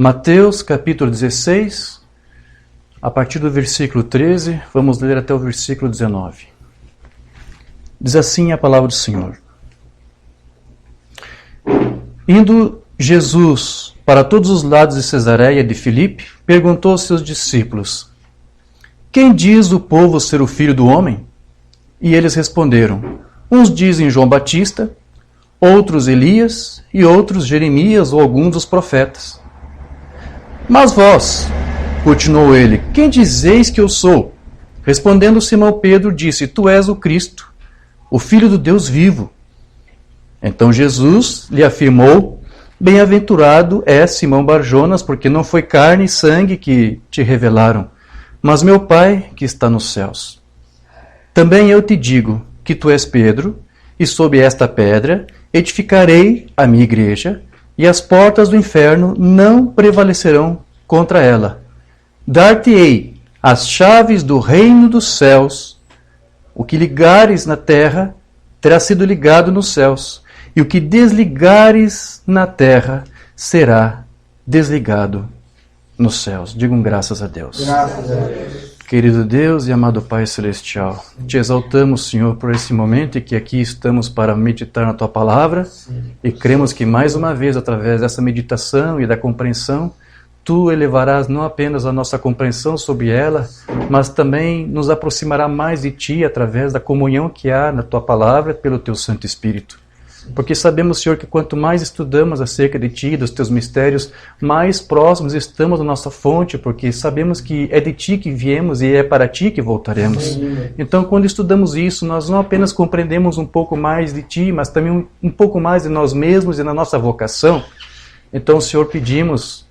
Mateus capítulo 16, a partir do versículo 13, vamos ler até o versículo 19. Diz assim a palavra do Senhor. Indo Jesus para todos os lados de Cesareia de Filipe, perguntou aos seus discípulos: Quem diz o povo ser o Filho do Homem? E eles responderam: Uns dizem João Batista, outros Elias, e outros Jeremias ou alguns dos profetas. Mas vós, continuou ele, quem dizeis que eu sou? Respondendo Simão Pedro, disse: Tu és o Cristo, o Filho do Deus vivo. Então Jesus lhe afirmou: Bem-aventurado é Simão Barjonas, porque não foi carne e sangue que te revelaram, mas meu Pai que está nos céus. Também eu te digo que tu és Pedro, e sob esta pedra edificarei a minha igreja, e as portas do inferno não prevalecerão contra ela. Dar-te-ei as chaves do reino dos céus. O que ligares na terra terá sido ligado nos céus, e o que desligares na terra será desligado nos céus. Digam graças a Deus. Graças a Deus. Querido Deus e amado Pai Celestial, te exaltamos, Senhor, por esse momento e que aqui estamos para meditar na Tua Palavra. E cremos que mais uma vez, através dessa meditação e da compreensão, Tu elevarás não apenas a nossa compreensão sobre ela, mas também nos aproximará mais de Ti através da comunhão que há na Tua Palavra pelo Teu Santo Espírito. Porque sabemos, Senhor, que quanto mais estudamos acerca de Ti, dos Teus mistérios, mais próximos estamos da nossa fonte, porque sabemos que é de Ti que viemos e é para Ti que voltaremos. Então, quando estudamos isso, nós não apenas compreendemos um pouco mais de Ti, mas também um pouco mais de nós mesmos e da nossa vocação. Então, Senhor, pedimos,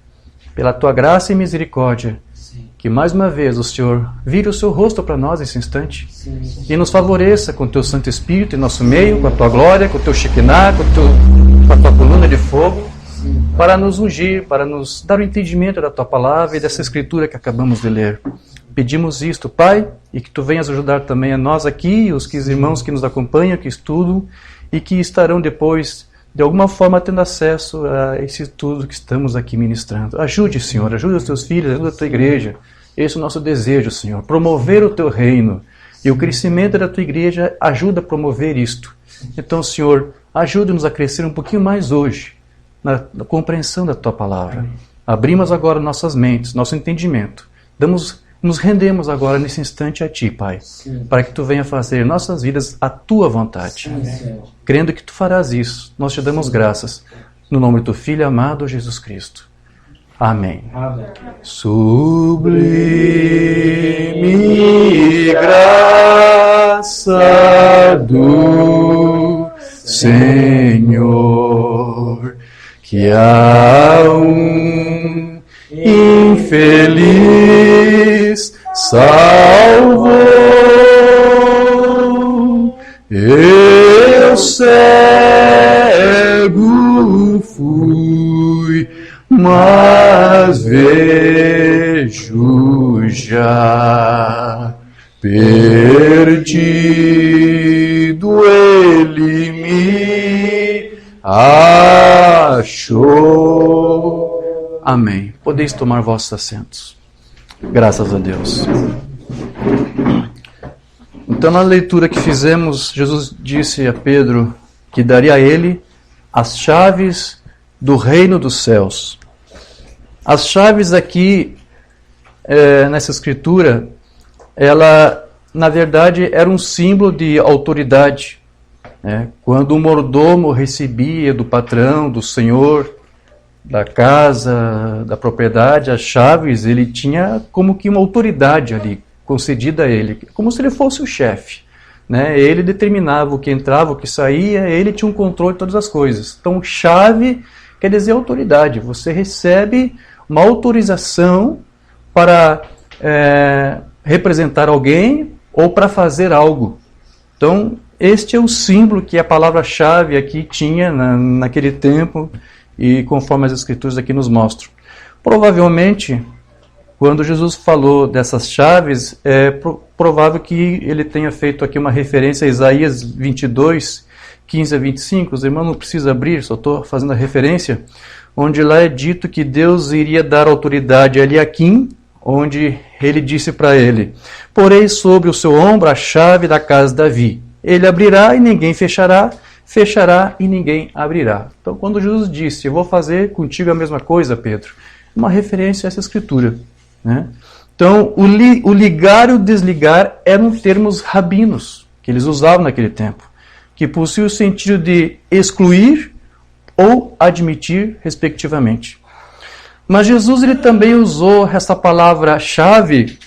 pela Tua graça e misericórdia, que mais uma vez o Senhor vire o seu rosto para nós nesse instante e nos favoreça com o Teu Santo Espírito em nosso meio, com a Tua glória, com o Teu Shekinah, com a Tua coluna de fogo, para nos ungir, para nos dar o entendimento da Tua Palavra e dessa Escritura que acabamos de ler. Pedimos isto, Pai, e que Tu venhas ajudar também a nós aqui, os irmãos que nos acompanham, que estudam e que estarão depois de alguma forma tendo acesso a esse tudo que estamos aqui ministrando. Ajude, Senhor, ajude os Teus filhos, ajude a Tua igreja. Esse é o nosso desejo, Senhor, promover o Teu reino. E o crescimento da Tua igreja ajuda a promover isto. Então, Senhor, ajude-nos a crescer um pouquinho mais hoje, na compreensão da Tua Palavra. Abrimos agora nossas mentes, nosso entendimento. Nos rendemos agora nesse instante a Ti, Pai, para que Tu venha fazer nossas vidas a Tua vontade. Crendo que Tu farás isso, nós Te damos graças. No nome do Teu Filho amado, Jesus Cristo. Amém. Amém. Sublime graça do Senhor, que a infeliz salvou. Eu cego fui, mas vejo anjo já perdido ele me achou. Amém. Podeis tomar vossos assentos. Graças a Deus. Então, na leitura que fizemos, Jesus disse a Pedro que daria a ele as chaves do reino dos céus. As chaves aqui, nessa escritura, ela, na verdade, era um símbolo de autoridade. Quando o mordomo recebia do patrão, do senhor, da casa, da propriedade, as chaves, ele tinha como que uma autoridade ali, concedida a ele, como se ele fosse o chefe. Ele determinava o que entrava, o que saía, ele tinha um controle de todas as coisas. Então, chave quer dizer autoridade. Você recebe uma autorização para representar alguém ou para fazer algo. Então, este é o símbolo que a palavra-chave aqui tinha naquele tempo e conforme as escrituras aqui nos mostram. Provavelmente, quando Jesus falou dessas chaves, é provável que ele tenha feito aqui uma referência a Isaías 22, 15 a 25. Os irmãos não precisam abrir, só estou fazendo a referência, onde lá é dito que Deus iria dar autoridade a Eliaquim, onde ele disse para ele: porei sobre o seu ombro a chave da casa de Davi. Ele abrirá e ninguém fechará, fechará e ninguém abrirá. Então, quando Jesus disse: eu vou fazer contigo a mesma coisa, Pedro, uma referência a essa escritura. Então, o ligar e o desligar eram termos rabinos que eles usavam naquele tempo, que possuem o sentido de excluir ou admitir, respectivamente. Mas Jesus ele também usou essa palavra-chave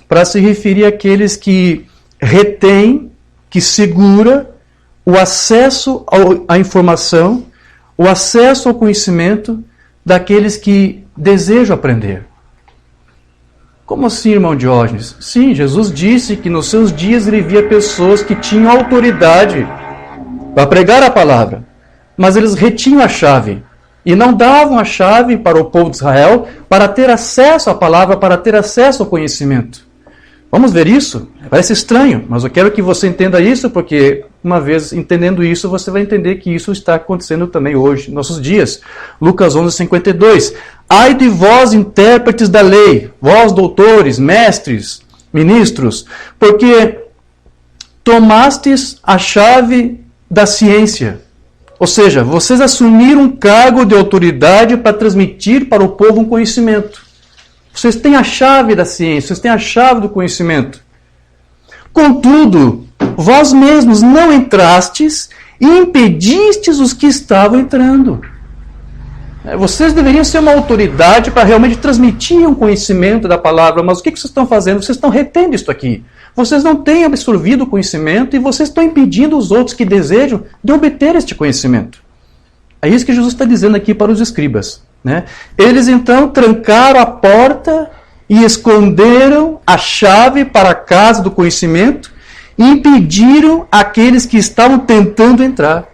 para se referir àqueles que retêm, que segura o acesso à informação, o acesso ao conhecimento daqueles que desejam aprender. Como assim, irmão Diógenes? Sim, Jesus disse que nos seus dias ele via pessoas que tinham autoridade para pregar a palavra, mas eles retinham a chave e não davam a chave para o povo de Israel para ter acesso à palavra, para ter acesso ao conhecimento. Vamos ver isso? Parece estranho, mas eu quero que você entenda isso, porque uma vez entendendo isso, você vai entender que isso está acontecendo também hoje, em nossos dias. Lucas 11:52. Ai de vós, intérpretes da lei, vós, doutores, mestres, ministros, porque tomastes a chave da ciência. Ou seja, vocês assumiram um cargo de autoridade para transmitir para o povo um conhecimento. Vocês têm a chave da ciência, vocês têm a chave do conhecimento. Contudo, vós mesmos não entrastes e impedistes os que estavam entrando. Vocês deveriam ser uma autoridade para realmente transmitir um conhecimento da palavra, mas o que vocês estão fazendo? Vocês estão retendo isso aqui. Vocês não têm absorvido o conhecimento e vocês estão impedindo os outros que desejam de obter este conhecimento. É isso que Jesus está dizendo aqui para os escribas. Eles então trancaram a porta e esconderam a chave para a casa do conhecimento e impediram aqueles que estavam tentando entrar.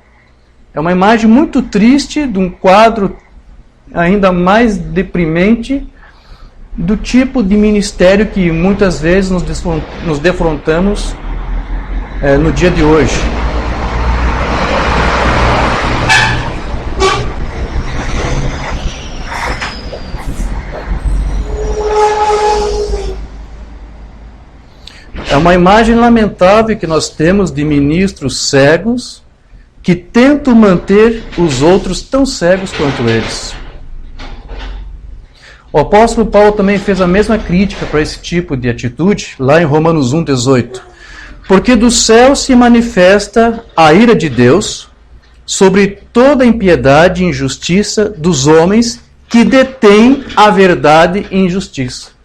É uma imagem muito triste de um quadro ainda mais deprimente do tipo de ministério que muitas vezes nos defrontamos no dia de hoje. É uma imagem lamentável que nós temos de ministros cegos que tentam manter os outros tão cegos quanto eles. O apóstolo Paulo também fez a mesma crítica para esse tipo de atitude, lá em Romanos 1,18. Porque do céu se manifesta a ira de Deus sobre toda a impiedade e injustiça dos homens que detêm a verdade e injustiça.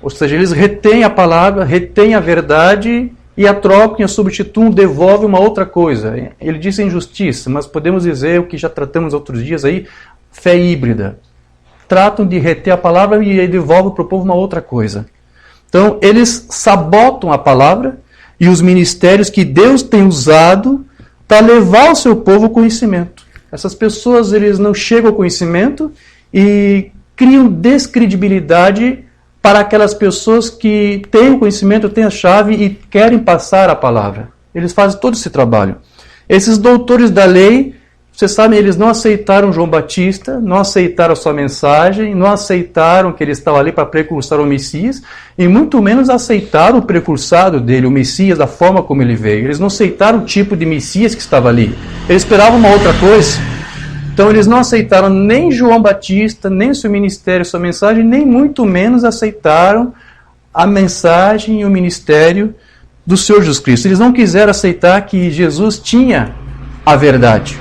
Ou seja, eles retêm a palavra, retêm a verdade e a trocam, a substituem, devolvem uma outra coisa. Ele disse injustiça, mas podemos dizer o que já tratamos outros dias aí, fé híbrida. Tratam de reter a palavra e devolvem para o povo uma outra coisa. Então, eles sabotam a palavra e os ministérios que Deus tem usado para levar ao seu povo o conhecimento. Essas pessoas eles não chegam ao conhecimento e criam descredibilidade para aquelas pessoas que têm o conhecimento, têm a chave e querem passar a palavra. Eles fazem todo esse trabalho. Esses doutores da lei, vocês sabem, eles não aceitaram João Batista, não aceitaram a sua mensagem, não aceitaram que ele estava ali para precursar o Messias, e muito menos aceitaram o precursado dele, o Messias, da forma como ele veio. Eles não aceitaram o tipo de Messias que estava ali. Eles esperavam uma outra coisa. Então eles não aceitaram nem João Batista, nem seu ministério, sua mensagem, nem muito menos aceitaram a mensagem e o ministério do Senhor Jesus Cristo. Eles não quiseram aceitar que Jesus tinha a verdade.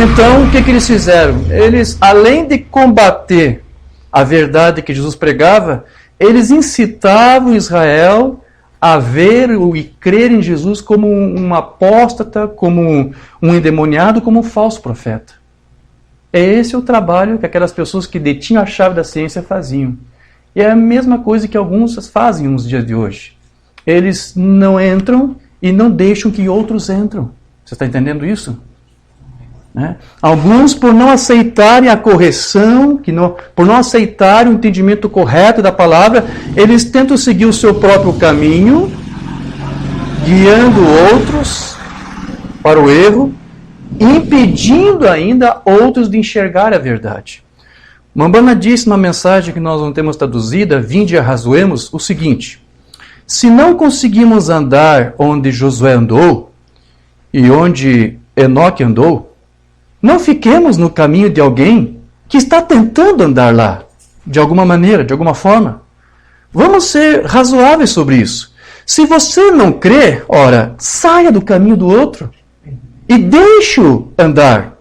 Então, o que eles fizeram? Eles, além de combater a verdade que Jesus pregava, eles incitavam Israel a ver e crer em Jesus como um apóstata, como um endemoniado, como um falso profeta. Esse é o trabalho que aquelas pessoas que detinham a chave da ciência faziam. E é a mesma coisa que alguns fazem nos dias de hoje. Eles não entram e não deixam que outros entram. Você está entendendo isso? Né? Alguns, por não aceitarem a correção, por não aceitarem o entendimento correto da palavra, eles tentam seguir o seu próprio caminho, guiando outros para o erro, impedindo ainda outros de enxergar a verdade. Mambana disse na mensagem que nós não temos traduzida, Vinde e arrazoemos, o seguinte: se não conseguimos andar onde Josué andou e onde Enoque andou, não fiquemos no caminho de alguém que está tentando andar lá, de alguma maneira, de alguma forma. Vamos ser razoáveis sobre isso. Se você não crê, ora, saia do caminho do outro e deixe-o andar.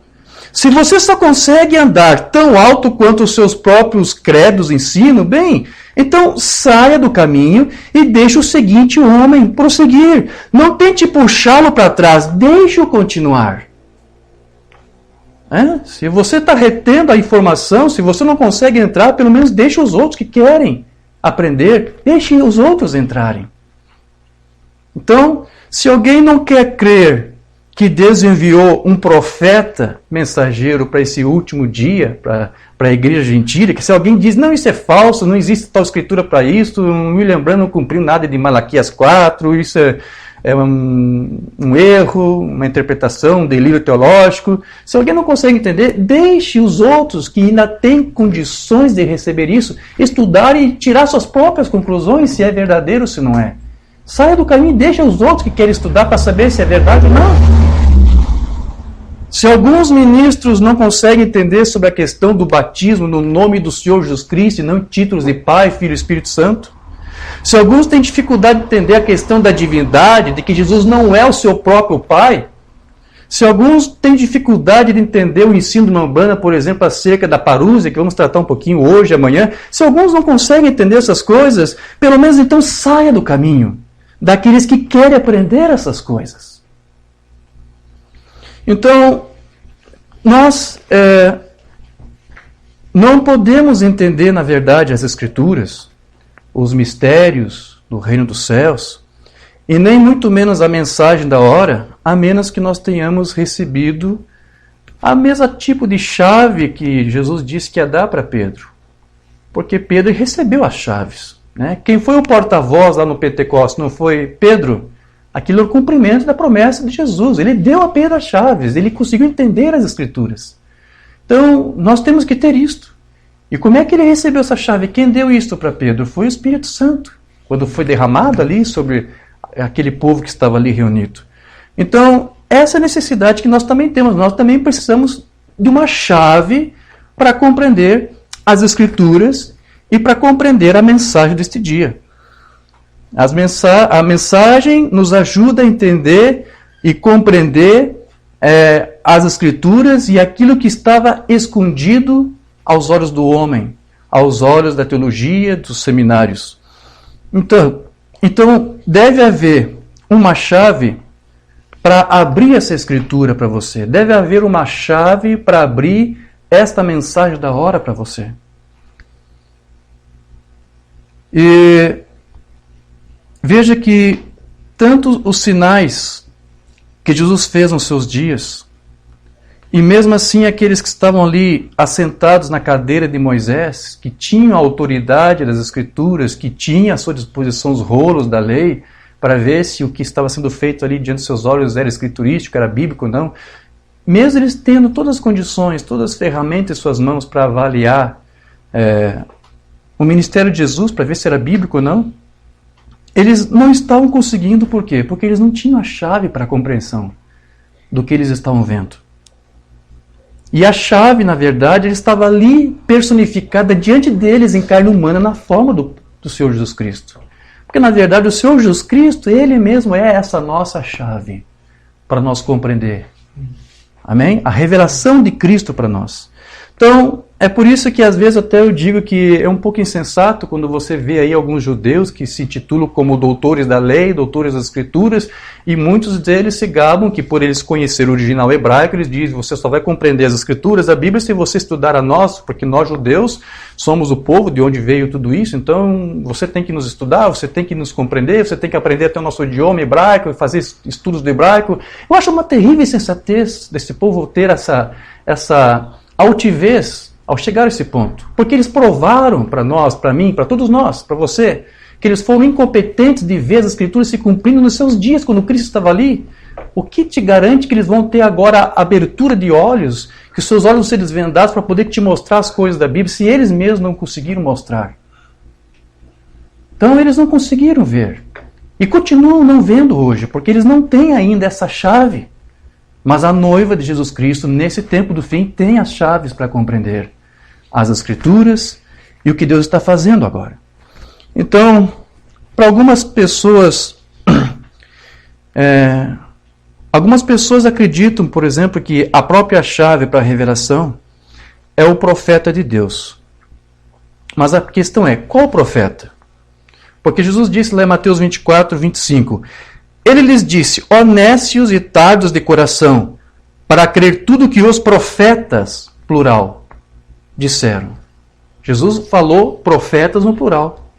Se você só consegue andar tão alto quanto os seus próprios credos ensinam, bem, então saia do caminho e deixe o seguinte homem prosseguir. Não tente puxá-lo para trás, deixe-o continuar. Se você está retendo a informação, se você não consegue entrar, pelo menos deixe os outros que querem aprender, deixe os outros entrarem. Então, se alguém não quer crer que Deus enviou um profeta mensageiro para esse último dia, para a igreja gentílica, que se alguém diz, não, isso é falso, não existe tal escritura para isso, William Branham não cumpriu nada de Malaquias 4, isso é um erro, uma interpretação, um delírio teológico. Se alguém não consegue entender, deixe os outros que ainda têm condições de receber isso, estudar e tirar suas próprias conclusões, se é verdadeiro ou se não é. Saia do caminho e deixe os outros que querem estudar para saber se é verdade ou não. Se alguns ministros não conseguem entender sobre a questão do batismo no nome do Senhor Jesus Cristo e não em títulos de Pai, Filho e Espírito Santo, se alguns têm dificuldade de entender a questão da divindade, de que Jesus não é o seu próprio Pai, se alguns têm dificuldade de entender o ensino do Mambana, por exemplo, acerca da parúzia, que vamos tratar um pouquinho hoje, amanhã, se alguns não conseguem entender essas coisas, pelo menos então saia do caminho daqueles que querem aprender essas coisas. Então, nós não podemos entender, na verdade, as Escrituras, os mistérios do reino dos céus, e nem muito menos a mensagem da hora, a menos que nós tenhamos recebido a mesma tipo de chave que Jesus disse que ia dar para Pedro. Porque Pedro recebeu as chaves. Né? Quem foi o porta-voz lá no Pentecostes não foi Pedro? Aquilo é o cumprimento da promessa de Jesus. Ele deu a Pedro as chaves, ele conseguiu entender as Escrituras. Então, nós temos que ter isto. E como é que ele recebeu essa chave? Quem deu isto para Pedro? Foi o Espírito Santo, quando foi derramado ali sobre aquele povo que estava ali reunido. Então, essa é a necessidade que nós também temos. Nós também precisamos de uma chave para compreender as Escrituras e para compreender a mensagem deste dia. A mensagem nos ajuda a entender e compreender as Escrituras e aquilo que estava escondido aos olhos do homem, aos olhos da teologia, dos seminários. Então deve haver uma chave para abrir essa Escritura para você. Deve haver uma chave para abrir esta mensagem da hora para você. E veja que tanto os sinais que Jesus fez nos seus dias E mesmo assim, aqueles que estavam ali assentados na cadeira de Moisés, que tinham a autoridade das Escrituras, que tinham à sua disposição os rolos da lei, para ver se o que estava sendo feito ali diante dos seus olhos era escriturístico, era bíblico ou não, mesmo eles tendo todas as condições, todas as ferramentas em suas mãos para avaliar o ministério de Jesus, para ver se era bíblico ou não, eles não estavam conseguindo. Por quê? Porque eles não tinham a chave para a compreensão do que eles estavam vendo. E a chave, na verdade, estava ali personificada diante deles em carne humana, na forma do Senhor Jesus Cristo. Porque, na verdade, o Senhor Jesus Cristo, Ele mesmo é essa nossa chave para nós compreender. Amém? A revelação de Cristo para nós. Então, é por isso que às vezes até eu digo que é um pouco insensato quando você vê aí alguns judeus que se titulam como doutores da lei, doutores das escrituras, e muitos deles se gabam que por eles conhecer o original hebraico, eles dizem, você só vai compreender as escrituras, a Bíblia, se você estudar a nós, porque nós judeus somos o povo de onde veio tudo isso, então você tem que nos estudar, você tem que nos compreender, você tem que aprender até o nosso idioma hebraico, fazer estudos do hebraico. Eu acho uma terrível insensatez desse povo ter essa altivez ao chegar a esse ponto. Porque eles provaram para nós, para mim, para todos nós, para você, que eles foram incompetentes de ver as Escrituras se cumprindo nos seus dias, quando Cristo estava ali. O que te garante que eles vão ter agora a abertura de olhos, que os seus olhos vão ser desvendados para poder te mostrar as coisas da Bíblia, se eles mesmos não conseguiram mostrar? Então eles não conseguiram ver. E continuam não vendo hoje, porque eles não têm ainda essa chave. Mas a noiva de Jesus Cristo, nesse tempo do fim, tem as chaves para compreender as Escrituras e o que Deus está fazendo agora. Então, para algumas pessoas, algumas pessoas acreditam, por exemplo, que a própria chave para a revelação é o profeta de Deus. Mas a questão é, qual profeta? Porque Jesus disse lá em Mateus 24, 25... Ele lhes disse, ó nécios e tardos de coração, para crer tudo que os profetas, plural, disseram. Jesus falou profetas no plural.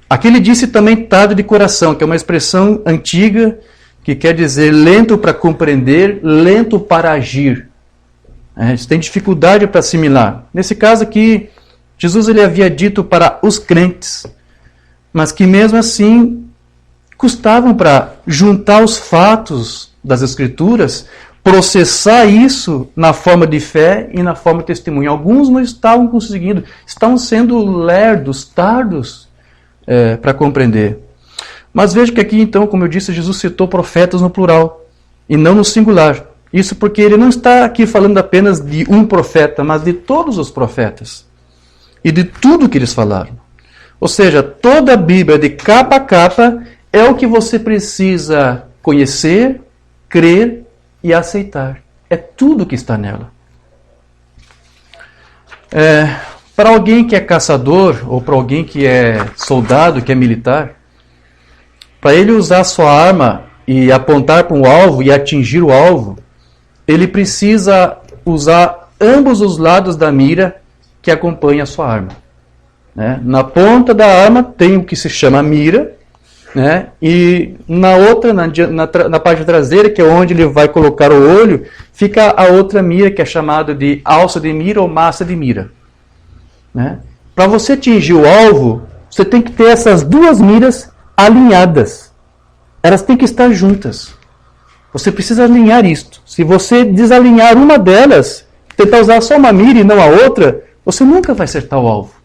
Aqui ele disse também tardo de coração, que é uma expressão antiga, que quer dizer lento para compreender, lento para agir. Eles têm dificuldade para assimilar. Nesse caso aqui, Jesus ele havia dito para os crentes, mas que mesmo assim custavam para juntar os fatos das Escrituras, processar isso na forma de fé e na forma de testemunho. Alguns não estavam conseguindo, estavam sendo lerdos, tardos para compreender. Mas veja que aqui então, como eu disse, Jesus citou profetas no plural e não no singular. Isso porque ele não está aqui falando apenas de um profeta, mas de todos os profetas e de tudo que eles falaram. Ou seja, toda a Bíblia de capa a capa é o que você precisa conhecer, crer e aceitar. É tudo que está nela. Para alguém que é caçador, ou para alguém que é soldado, que é militar, para ele usar sua arma e apontar para um alvo e atingir o alvo, ele precisa usar ambos os lados da mira que acompanha a sua arma. Na ponta da arma tem o que se chama mira, e na outra, na parte traseira, que é onde ele vai colocar o olho, fica a outra mira, que é chamada de alça de mira ou massa de mira. Para você atingir o alvo, você tem que ter essas duas miras alinhadas. Elas têm que estar juntas. Você precisa alinhar isto. Se você desalinhar uma delas, tentar usar só uma mira e não a outra, você nunca vai acertar o alvo.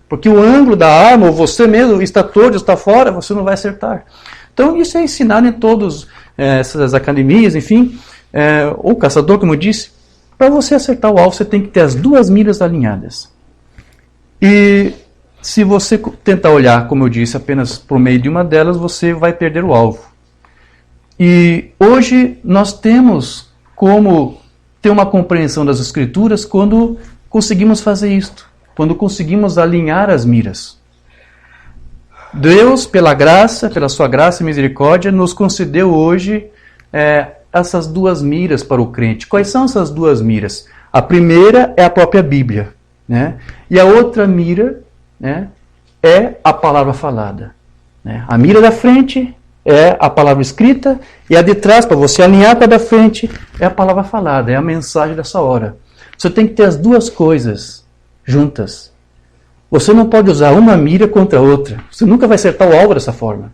Porque o ângulo da arma, ou você mesmo está torto, está fora, você não vai acertar. Então isso é ensinado em todas essas academias, enfim. O caçador, como eu disse, para você acertar o alvo, você tem que ter as duas miras alinhadas. E se você tentar olhar, como eu disse, apenas por meio de uma delas, você vai perder o alvo. E hoje nós temos como ter uma compreensão das Escrituras quando conseguimos fazer isto. Quando conseguimos alinhar as miras. Deus, pela graça, pela sua graça e misericórdia, nos concedeu hoje essas duas miras para o crente. Quais são essas duas miras? A primeira é a própria Bíblia, e a outra mira é a palavra falada. A mira da frente é a palavra escrita, e a de trás, para você alinhar com a da frente, é a palavra falada, é a mensagem dessa hora. Você tem que ter as duas coisas juntas. Você não pode usar uma mira contra a outra. Você nunca vai acertar o alvo dessa forma.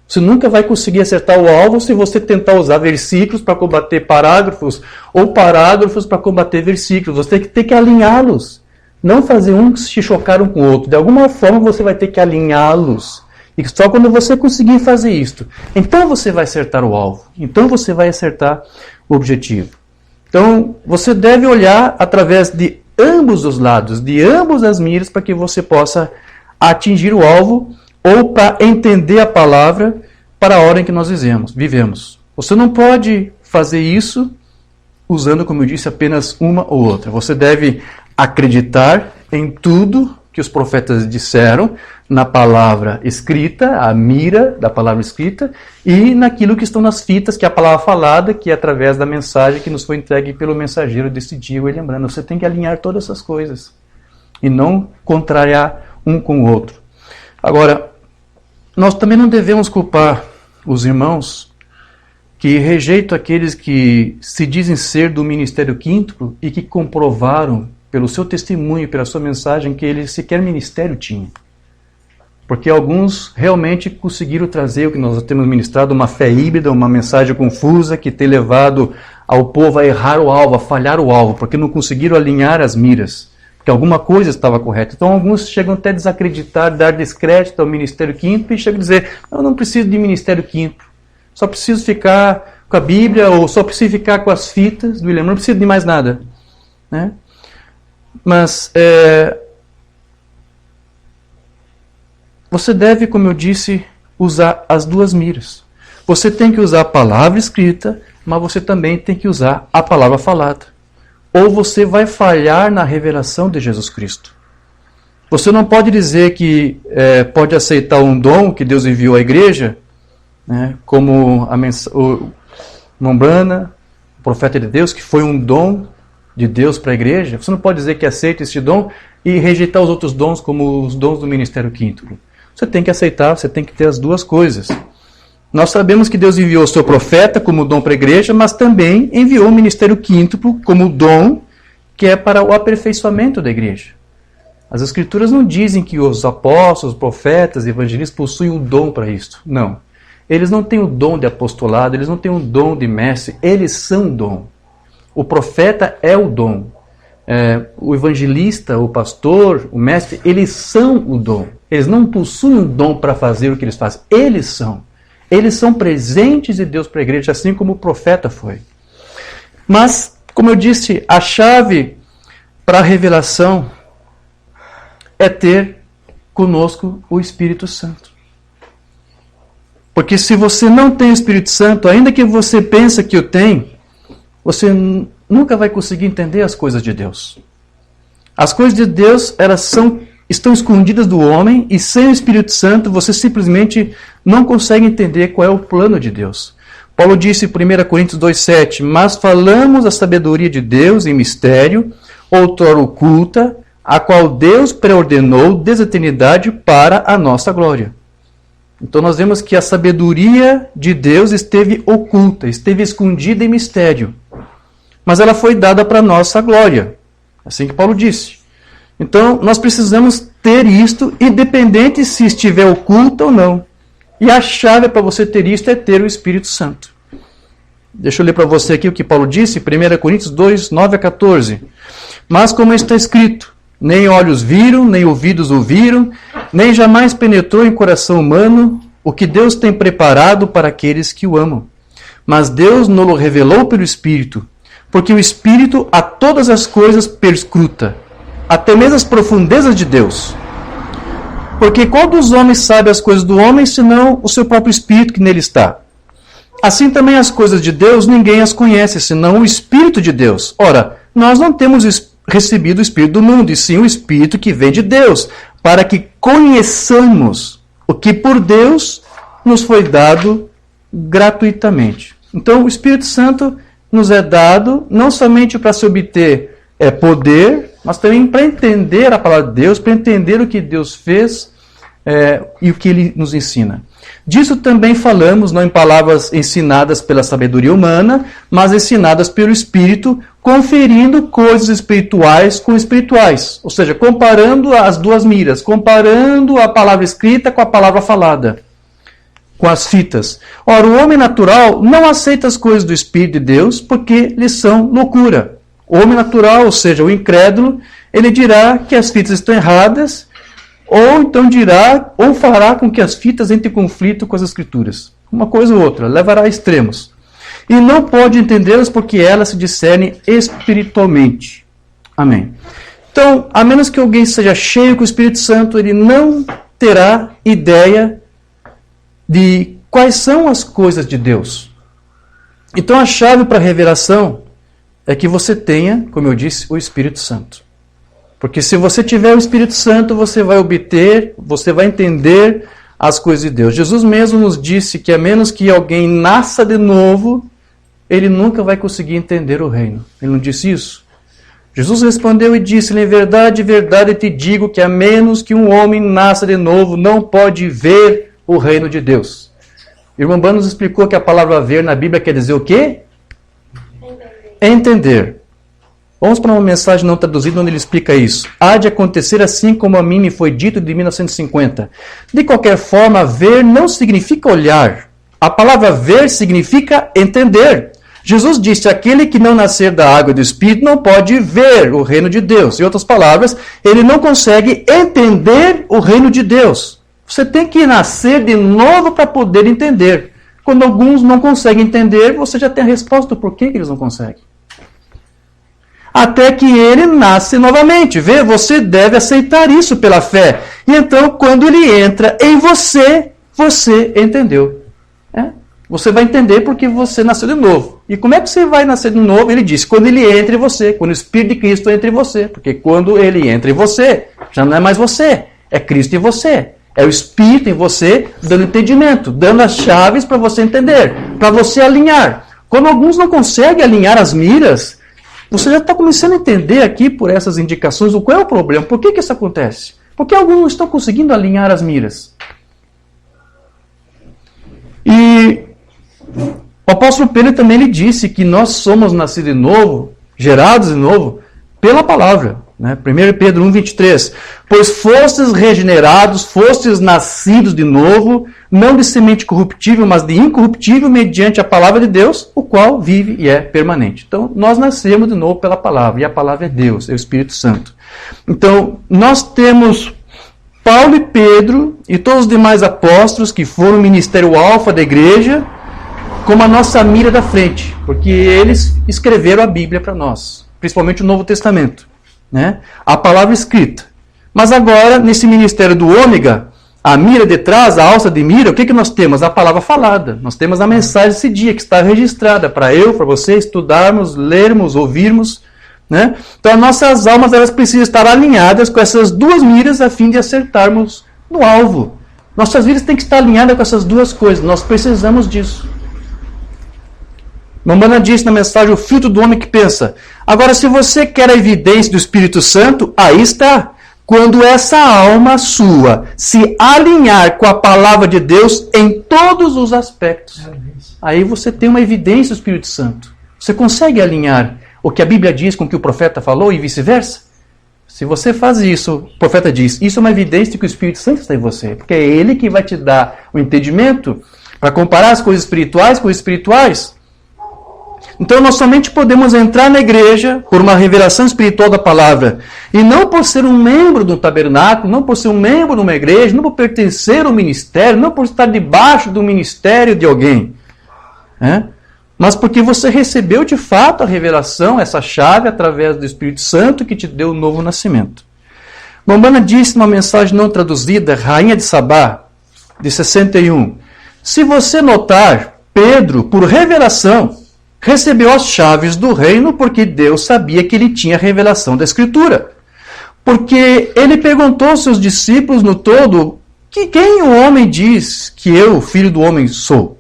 Você nunca vai conseguir acertar o alvo se você tentar usar versículos para combater parágrafos ou parágrafos para combater versículos. Você tem que alinhá-los. Não fazer um se chocar um com o outro. De alguma forma você vai ter que alinhá-los. E só quando você conseguir fazer isto, então você vai acertar o alvo. Então você vai acertar o objetivo. Então você deve olhar através de ambos os lados, de ambas as miras, para que você possa atingir o alvo ou para entender a palavra para a hora em que nós vivemos. Você não pode fazer isso usando, como eu disse, apenas uma ou outra. Você deve acreditar em tudo que os profetas disseram, na palavra escrita, a mira da palavra escrita, e naquilo que estão nas fitas, que é a palavra falada, que é através da mensagem que nos foi entregue pelo mensageiro desse dia, William Branham. Você tem que alinhar todas essas coisas e não contrariar um com o outro. Agora, nós também não devemos culpar os irmãos que rejeitam aqueles que se dizem ser do ministério quíntuplo e que comprovaram pelo seu testemunho, pela sua mensagem, que ele sequer ministério tinha. Porque alguns realmente conseguiram trazer o que nós temos ministrado, uma fé híbrida, uma mensagem confusa, que tem levado ao povo a errar o alvo, a falhar o alvo, porque não conseguiram alinhar as miras, porque alguma coisa estava correta. Então alguns chegam até a desacreditar, dar descrédito ao ministério quíntuplo e chegam a dizer, eu não preciso de ministério quíntuplo, só preciso ficar com a Bíblia, ou só preciso ficar com as fitas do William, não preciso de mais nada. Né? Mas você deve, como eu disse, usar as duas miras. Você tem que usar a palavra escrita, mas você também tem que usar a palavra falada. Ou você vai falhar na revelação de Jesus Cristo. Você não pode dizer que pode aceitar um dom que Deus enviou à igreja, né, como o Mombrana, o profeta de Deus, que foi um dom de Deus para a igreja. Você não pode dizer que aceita este dom e rejeitar os outros dons, como os dons do ministério quíntuplo. Você tem que aceitar, você tem que ter as duas coisas. Nós sabemos que Deus enviou o seu profeta como dom para a igreja, mas também enviou o ministério quíntuplo como dom, que é para o aperfeiçoamento da igreja. As Escrituras não dizem que os apóstolos, profetas, evangelistas possuem um dom para isto. Não. Eles não têm o dom de apostolado, eles não têm o dom de mestre, eles são o dom. O profeta é o dom. O evangelista, o pastor, o mestre, eles são o dom. Eles não possuem um dom para fazer o que eles fazem. Eles são. Eles são presentes de Deus para a igreja, assim como o profeta foi. Mas, como eu disse, a chave para a revelação é ter conosco o Espírito Santo. Porque se você não tem o Espírito Santo, ainda que você pense que o tem, você nunca vai conseguir entender as coisas de Deus. As coisas de Deus, elas estão escondidas do homem, e sem o Espírito Santo você simplesmente não consegue entender qual é o plano de Deus. Paulo disse em 1 Coríntios 2,7, mas falamos a sabedoria de Deus em mistério, outrora oculta, a qual Deus preordenou desde a eternidade para a nossa glória. Então nós vemos que a sabedoria de Deus esteve oculta, esteve escondida em mistério, mas ela foi dada para a nossa glória, assim que Paulo disse. Então, nós precisamos ter isto, independente se estiver oculto ou não. E a chave para você ter isto é ter o Espírito Santo. Deixa eu ler para você aqui o que Paulo disse, 1 Coríntios 2, 9 a 14. Mas como está escrito, nem olhos viram, nem ouvidos ouviram, nem jamais penetrou em coração humano o que Deus tem preparado para aqueles que o amam. Mas Deus nos revelou pelo Espírito, porque o Espírito a todas as coisas perscruta, até mesmo as profundezas de Deus. Porque qual dos homens sabe as coisas do homem, senão o seu próprio Espírito que nele está? Assim também as coisas de Deus, ninguém as conhece, senão o Espírito de Deus. Ora, nós não temos recebido o Espírito do mundo, e sim o Espírito que vem de Deus, para que conheçamos o que por Deus nos foi dado gratuitamente. Então, o Espírito Santo nos é dado não somente para se obter poder, mas também para entender a palavra de Deus, para entender o que Deus fez e o que Ele nos ensina. Disso também falamos, não em palavras ensinadas pela sabedoria humana, mas ensinadas pelo Espírito, conferindo coisas espirituais com espirituais. Ou seja, comparando as duas miras, comparando a palavra escrita com a palavra falada, com as fitas. Ora, o homem natural não aceita as coisas do Espírito de Deus porque lhes são loucura. O homem natural, ou seja, o incrédulo, ele dirá que as fitas estão erradas, ou então dirá, ou fará com que as fitas entrem em conflito com as Escrituras. Uma coisa ou outra, levará a extremos. E não pode entendê-las porque elas se discernem espiritualmente. Amém. Então, a menos que alguém seja cheio com o Espírito Santo, ele não terá ideia de quais são as coisas de Deus. Então, a chave para a revelação é que você tenha, como eu disse, o Espírito Santo. Porque se você tiver o Espírito Santo, você vai obter, você vai entender as coisas de Deus. Jesus mesmo nos disse que a menos que alguém nasça de novo, ele nunca vai conseguir entender o reino. Ele não disse isso? Jesus respondeu e disse: em verdade, verdade te digo que a menos que um homem nasça de novo, não pode ver o reino de Deus. O irmão Ban nos explicou que a palavra ver na Bíblia quer dizer o quê? Entender. Vamos para uma mensagem não traduzida onde ele explica isso. Há de acontecer assim como a mim me foi dito de 1950. De qualquer forma, ver não significa olhar. A palavra ver significa entender. Jesus disse: aquele que não nascer da água e do Espírito não pode ver o reino de Deus. Em outras palavras, ele não consegue entender o reino de Deus. Você tem que nascer de novo para poder entender. Quando alguns não conseguem entender, você já tem a resposta do porquê que eles não conseguem. Até que ele nasce novamente. Vê, você deve aceitar isso pela fé. E então, quando ele entra em você, você entendeu. Você vai entender porque você nasceu de novo. E como é que você vai nascer de novo? Ele disse, quando ele entra em você, quando o Espírito de Cristo entra em você. Porque quando ele entra em você, já não é mais você, é Cristo em você. É o Espírito em você dando entendimento, dando as chaves para você entender, para você alinhar. Quando alguns não conseguem alinhar as miras, você já está começando a entender aqui por essas indicações o qual é o problema. Por que isso acontece? Porque alguns não estão conseguindo alinhar as miras. E o apóstolo Pedro também lhe disse que nós somos nascidos de novo, gerados de novo, pela palavra. 1 Pedro 1,23. Pois fostes regenerados, fostes nascidos de novo, não de semente corruptível, mas de incorruptível, mediante a palavra de Deus, o qual vive e é permanente. Então, nós nascemos de novo pela palavra, e a palavra é Deus, é o Espírito Santo. Então, nós temos Paulo e Pedro e todos os demais apóstolos que foram o ministério alfa da igreja, como a nossa mira da frente, porque eles escreveram a Bíblia para nós, principalmente o Novo Testamento. A palavra escrita. Mas agora, nesse ministério do ômega, a mira de trás, a alça de mira, o que nós temos? A palavra falada. Nós temos a mensagem desse dia, que está registrada para eu, para você estudarmos, lermos, ouvirmos. Então, as nossas almas elas precisam estar alinhadas com essas duas miras a fim de acertarmos no alvo. Nossas vidas têm que estar alinhadas com essas duas coisas. Nós precisamos disso. Mamana disse na mensagem, o filtro do homem que pensa. Agora, se você quer a evidência do Espírito Santo, aí está. Quando essa alma sua se alinhar com a palavra de Deus em todos os aspectos, aí você tem uma evidência do Espírito Santo. Você consegue alinhar o que a Bíblia diz com o que o profeta falou e vice-versa? Se você faz isso, o profeta diz, isso é uma evidência de que o Espírito Santo está em você. Porque é ele que vai te dar o entendimento para comparar as coisas espirituais com as espirituais. Então nós somente podemos entrar na igreja por uma revelação espiritual da palavra. E não por ser um membro do tabernáculo, não por ser um membro de uma igreja, não por pertencer ao ministério, não por estar debaixo do ministério de alguém. Mas porque você recebeu de fato a revelação, essa chave, através do Espírito Santo que te deu o novo nascimento. Mamana disse numa mensagem não traduzida, Rainha de Sabá, de 61. Se você notar, Pedro, por revelação, recebeu as chaves do reino porque Deus sabia que ele tinha a revelação da Escritura. Porque ele perguntou aos seus discípulos no todo, quem o homem diz que eu, filho do homem, sou?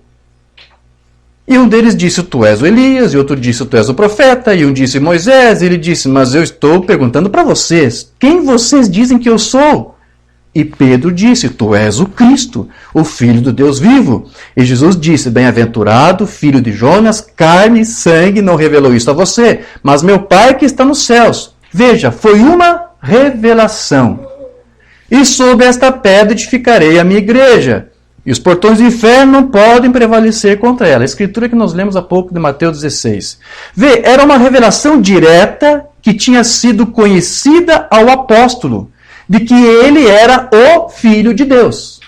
E um deles disse, tu és o Elias, e outro disse, tu és o profeta, e um disse, Moisés, e ele disse, mas eu estou perguntando para vocês, quem vocês dizem que eu sou? E Pedro disse, tu és o Cristo, o Filho do Deus vivo. E Jesus disse, bem-aventurado, filho de Jonas, carne e sangue não revelou isso a você, mas meu Pai que está nos céus. Veja, foi uma revelação. E sobre esta pedra edificarei a minha igreja. E os portões do inferno não podem prevalecer contra ela. A escritura que nós lemos há pouco de Mateus 16. Vê, era uma revelação direta que tinha sido conhecida ao apóstolo, de que ele era o Filho de Deus.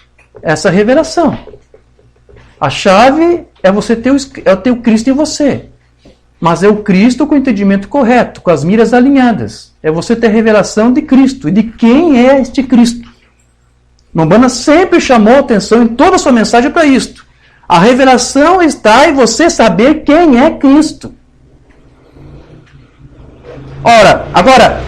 Essa revelação. A chave é você ter o Cristo em você. Mas é o Cristo com o entendimento correto, com as miras alinhadas. É você ter a revelação de Cristo e de quem é este Cristo. Umbanda sempre chamou atenção em toda a sua mensagem para isto. A revelação está em você saber quem é Cristo. Ora, agora,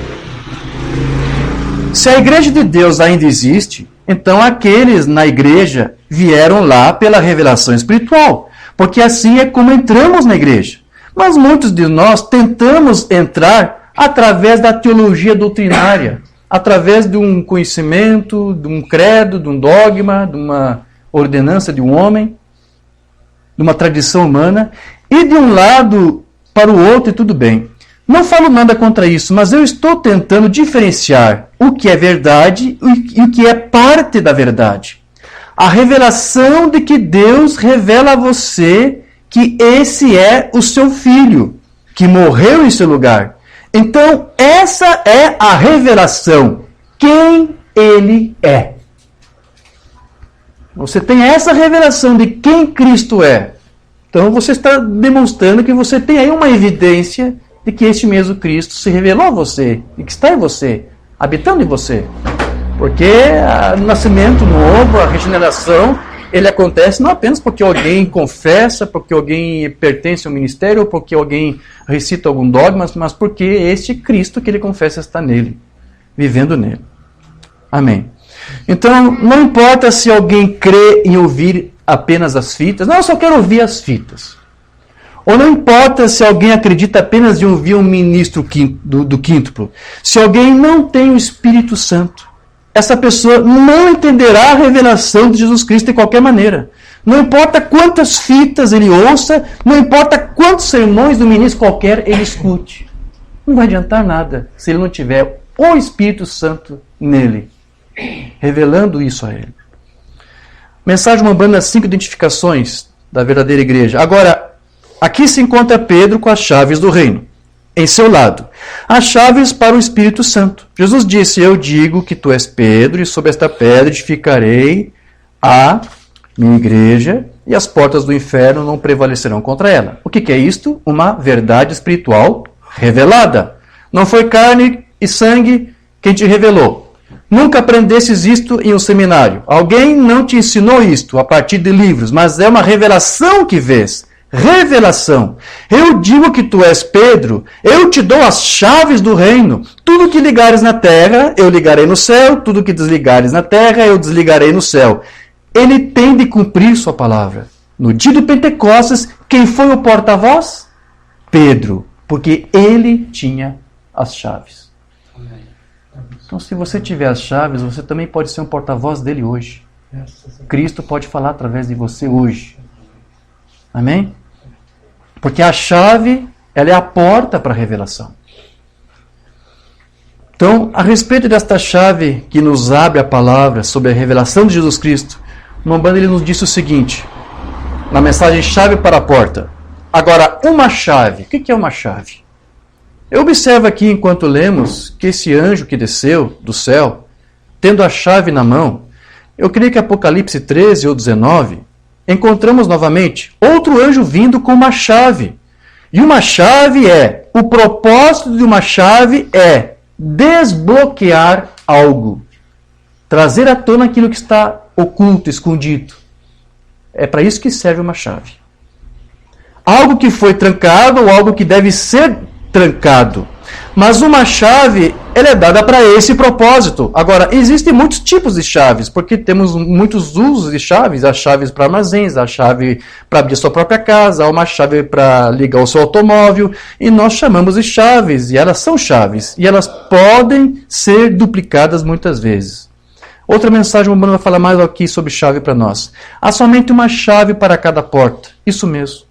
se a igreja de Deus ainda existe, então aqueles na igreja vieram lá pela revelação espiritual, porque assim é como entramos na igreja. Mas muitos de nós tentamos entrar através da teologia doutrinária, através de um conhecimento, de um credo, de um dogma, de uma ordenança de um homem, de uma tradição humana, e de um lado para o outro e tudo bem. Não falo nada contra isso, mas eu estou tentando diferenciar o que é verdade e o que é parte da verdade. A revelação de que Deus revela a você que esse é o seu filho, que morreu em seu lugar. Então, essa é a revelação. Quem ele é. Você tem essa revelação de quem Cristo é. Então, você está demonstrando que você tem aí uma evidência de que este mesmo Cristo se revelou a você e que está em você, habitando em você. Porque o nascimento novo, a regeneração, ele acontece não apenas porque alguém confessa, porque alguém pertence ao ministério, ou porque alguém recita algum dogma, mas porque este Cristo que ele confessa está nele, vivendo nele. Amém. Então, não importa se alguém crê em ouvir apenas as fitas, não, eu só quero ouvir as fitas. Ou não importa se alguém acredita apenas em ouvir um ministro do quíntuplo. Se alguém não tem o Espírito Santo, essa pessoa não entenderá a revelação de Jesus Cristo de qualquer maneira. Não importa quantas fitas ele ouça, não importa quantos sermões do ministro qualquer ele escute. Não vai adiantar nada se ele não tiver o Espírito Santo nele, revelando isso a ele. Mensagem Umbanda, 5 identificações da verdadeira igreja. Agora, aqui se encontra Pedro com as chaves do reino, em seu lado. As chaves para o Espírito Santo. Jesus disse, eu digo que tu és Pedro, e sobre esta pedra edificarei a minha igreja, e as portas do inferno não prevalecerão contra ela. O que é isto? Uma verdade espiritual revelada. Não foi carne e sangue quem te revelou. Nunca aprendestes isto em um seminário. Alguém não te ensinou isto a partir de livros, mas é uma revelação que vês. Revelação. Eu digo que tu és Pedro, eu te dou as chaves do reino. Tudo que ligares na terra, eu ligarei no céu. Tudo que desligares na terra, eu desligarei no céu. Ele tem de cumprir sua palavra. No dia do Pentecostes, quem foi o porta-voz? Pedro, porque ele tinha as chaves. Então, se você tiver as chaves, você também pode ser um porta-voz dele hoje. Cristo pode falar através de você hoje. Amém? Porque a chave, ela é a porta para a revelação. Então, a respeito desta chave que nos abre a palavra sobre a revelação de Jesus Cristo, no Umbanda ele nos disse o seguinte, na mensagem chave para a porta. Agora, uma chave. O que é uma chave? Eu observo aqui, enquanto lemos, que esse anjo que desceu do céu, tendo a chave na mão, eu creio que Apocalipse 13 ou 19, encontramos novamente outro anjo vindo com uma chave. E uma chave o propósito de uma chave é desbloquear algo. Trazer à tona aquilo que está oculto, escondido. É para isso que serve uma chave. Algo que foi trancado ou algo que deve ser trancado. Mas uma chave, ela é dada para esse propósito. Agora, existem muitos tipos de chaves, porque temos muitos usos de chaves. Há chaves para armazéns, há chave para abrir sua própria casa, há uma chave para ligar o seu automóvel, e nós chamamos de chaves, e elas são chaves, e elas podem ser duplicadas muitas vezes. Outra mensagem, o Bruno vai falar mais aqui sobre chave para nós. Há somente uma chave para cada porta. Isso mesmo.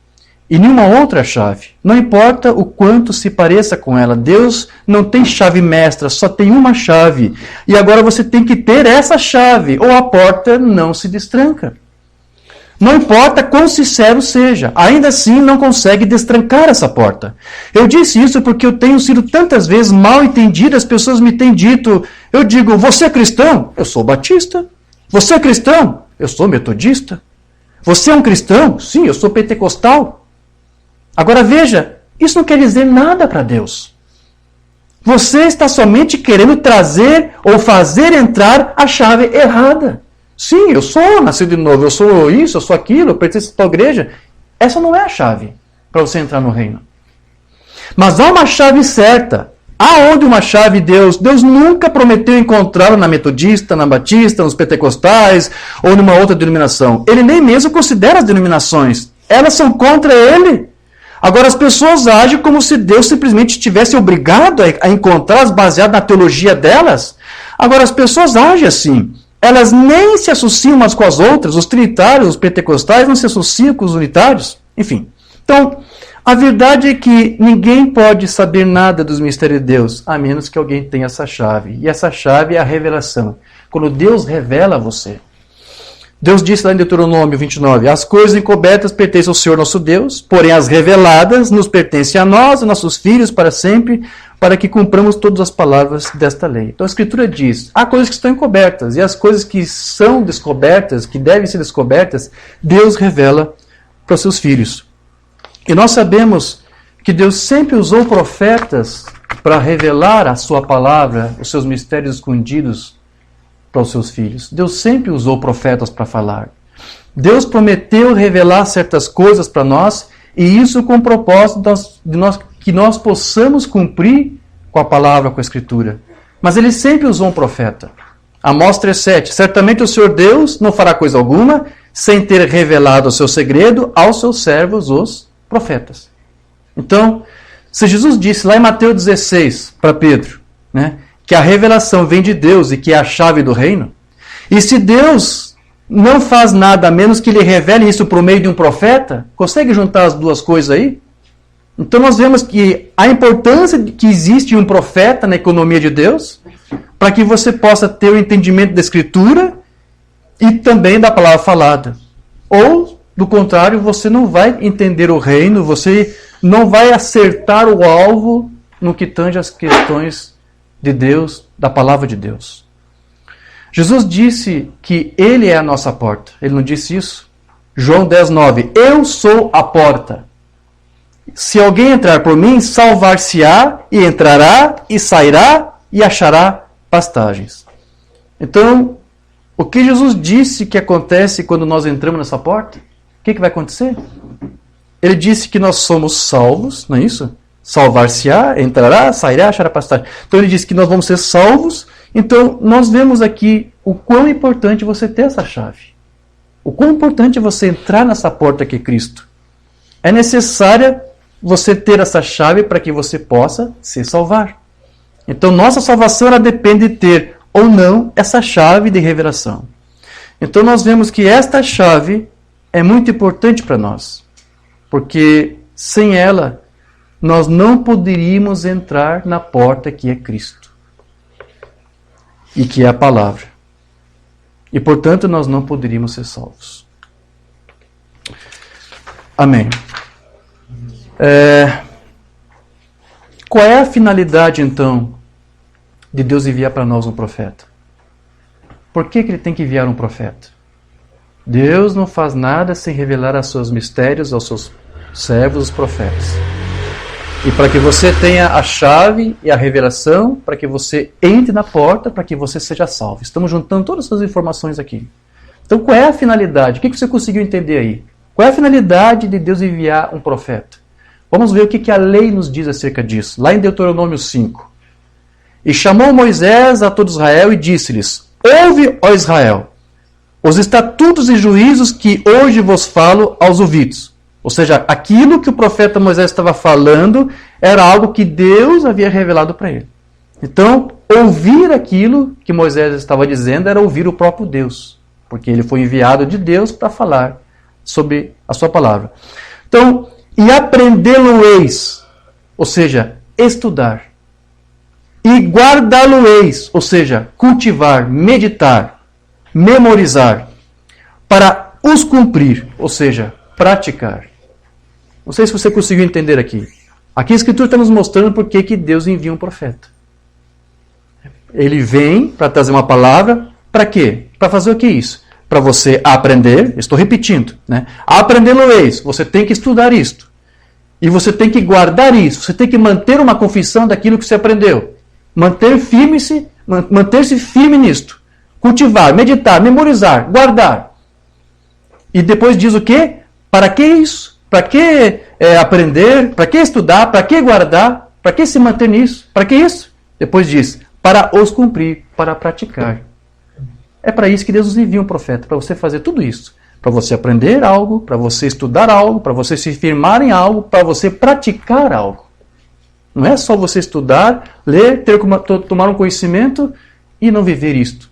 E nenhuma outra chave. Não importa o quanto se pareça com ela. Deus não tem chave mestra, só tem uma chave. E agora você tem que ter essa chave, ou a porta não se destranca. Não importa quão sincero seja, ainda assim não consegue destrancar essa porta. Eu disse isso porque eu tenho sido tantas vezes mal entendido, as pessoas me têm dito, eu digo, você é cristão? Eu sou batista. Você é cristão? Eu sou metodista. Você é um cristão? Sim, eu sou pentecostal. Agora veja, isso não quer dizer nada para Deus. Você está somente querendo trazer ou fazer entrar a chave errada. Sim, eu sou nascido de novo, eu sou isso, eu sou aquilo, eu pertenço a tal igreja. Essa não é a chave para você entrar no reino. Mas há uma chave certa. Aonde uma chave Deus nunca prometeu encontrá-la na metodista, na batista, nos pentecostais ou numa outra denominação. Ele nem mesmo considera as denominações. Elas são contra ele. Agora as pessoas agem como se Deus simplesmente estivesse obrigado a encontrá-las baseado na teologia delas. Agora as pessoas agem assim. Elas nem se associam umas com as outras, os trinitários, os pentecostais não se associam com os unitários, enfim. Então, a verdade é que ninguém pode saber nada dos mistérios de Deus, a menos que alguém tenha essa chave. E essa chave é a revelação. Quando Deus revela a você. Deus disse lá em Deuteronômio 29, as coisas encobertas pertencem ao Senhor nosso Deus, porém as reveladas nos pertencem a nós, a nossos filhos, para sempre, para que cumpramos todas as palavras desta lei. Então a Escritura diz, há coisas que estão encobertas, e as coisas que são descobertas, que devem ser descobertas, Deus revela para os seus filhos. E nós sabemos que Deus sempre usou profetas para revelar a sua palavra, os seus mistérios escondidos para os seus filhos. Deus sempre usou profetas para falar. Deus prometeu revelar certas coisas para nós, e isso com o propósito que nós possamos cumprir com a palavra, com a Escritura. Mas ele sempre usou um profeta. Amós 3,7. Certamente o Senhor Deus não fará coisa alguma sem ter revelado o seu segredo aos seus servos, os profetas. Então, se Jesus disse lá em Mateus 16 para Pedro, né, que a revelação vem de Deus e que é a chave do reino, e se Deus não faz nada a menos que ele revele isso por meio de um profeta, consegue juntar as duas coisas aí? Então nós vemos que a importância de que existe um profeta na economia de Deus, para que você possa ter o entendimento da Escritura e também da palavra falada. Ou, do contrário, você não vai entender o reino, você não vai acertar o alvo no que tange as questões de Deus, da palavra de Deus. Jesus disse que Ele é a nossa porta. Ele não disse isso? João 10,9. Eu sou a porta. Se alguém entrar por mim, salvar-se-á, e entrará, e sairá, e achará pastagens. Então, o que Jesus disse que acontece quando nós entramos nessa porta? O que vai acontecer? Ele disse que nós somos salvos, não é isso? Salvar-se-á, entrará, sairá, achará pastagem. Então ele disse que nós vamos ser salvos. Então nós vemos aqui o quão importante você ter essa chave. O quão importante é você entrar nessa porta que é Cristo. É necessária você ter essa chave para que você possa se salvar. Então nossa salvação ela depende de ter ou não essa chave de revelação. Então nós vemos que esta chave é muito importante para nós. Porque sem ela nós não poderíamos entrar na porta que é Cristo. E que é a palavra. E, portanto, nós não poderíamos ser salvos. Amém. Qual é a finalidade, então, de Deus enviar para nós um profeta? Por que Ele tem que enviar um profeta? Deus não faz nada sem revelar os seus mistérios aos seus servos, os profetas. E para que você tenha a chave e a revelação, para que você entre na porta, para que você seja salvo. Estamos juntando todas essas informações aqui. Então, qual é a finalidade? O que você conseguiu entender aí? Qual é a finalidade de Deus enviar um profeta? Vamos ver o que a lei nos diz acerca disso. Lá em Deuteronômio 5. E chamou Moisés a todo Israel e disse-lhes, ouve, ó Israel, os estatutos e juízos que hoje vos falo aos ouvidos. Ou seja, aquilo que o profeta Moisés estava falando era algo que Deus havia revelado para ele. Então, ouvir aquilo que Moisés estava dizendo era ouvir o próprio Deus, porque ele foi enviado de Deus para falar sobre a sua palavra. Então, e aprendê-lo-eis, ou seja, estudar. E guardá-lo-eis, ou seja, cultivar, meditar, memorizar, para os cumprir, ou seja, praticar. Não sei se você conseguiu entender aqui. Aqui a Escritura está nos mostrando por que Deus envia um profeta. Ele vem para trazer uma palavra, para quê? Para fazer o que é isso? Para você aprender, estou repetindo, né? Aprendê-lo-eis, você tem que estudar isto. E você tem que guardar isso, você tem que manter uma confissão daquilo que você aprendeu. Manter-se firme nisto. Cultivar, meditar, memorizar, guardar. E depois diz o quê? Para que isso? Para que aprender? Para que estudar? Para que guardar? Para que se manter nisso? Para que isso? Depois diz, para os cumprir, para praticar. É para isso que Deus nos envia um profeta, para você fazer tudo isso. Para você aprender algo, para você estudar algo, para você se firmar em algo, para você praticar algo. Não é só você estudar, ler, tomar um conhecimento e não viver isto.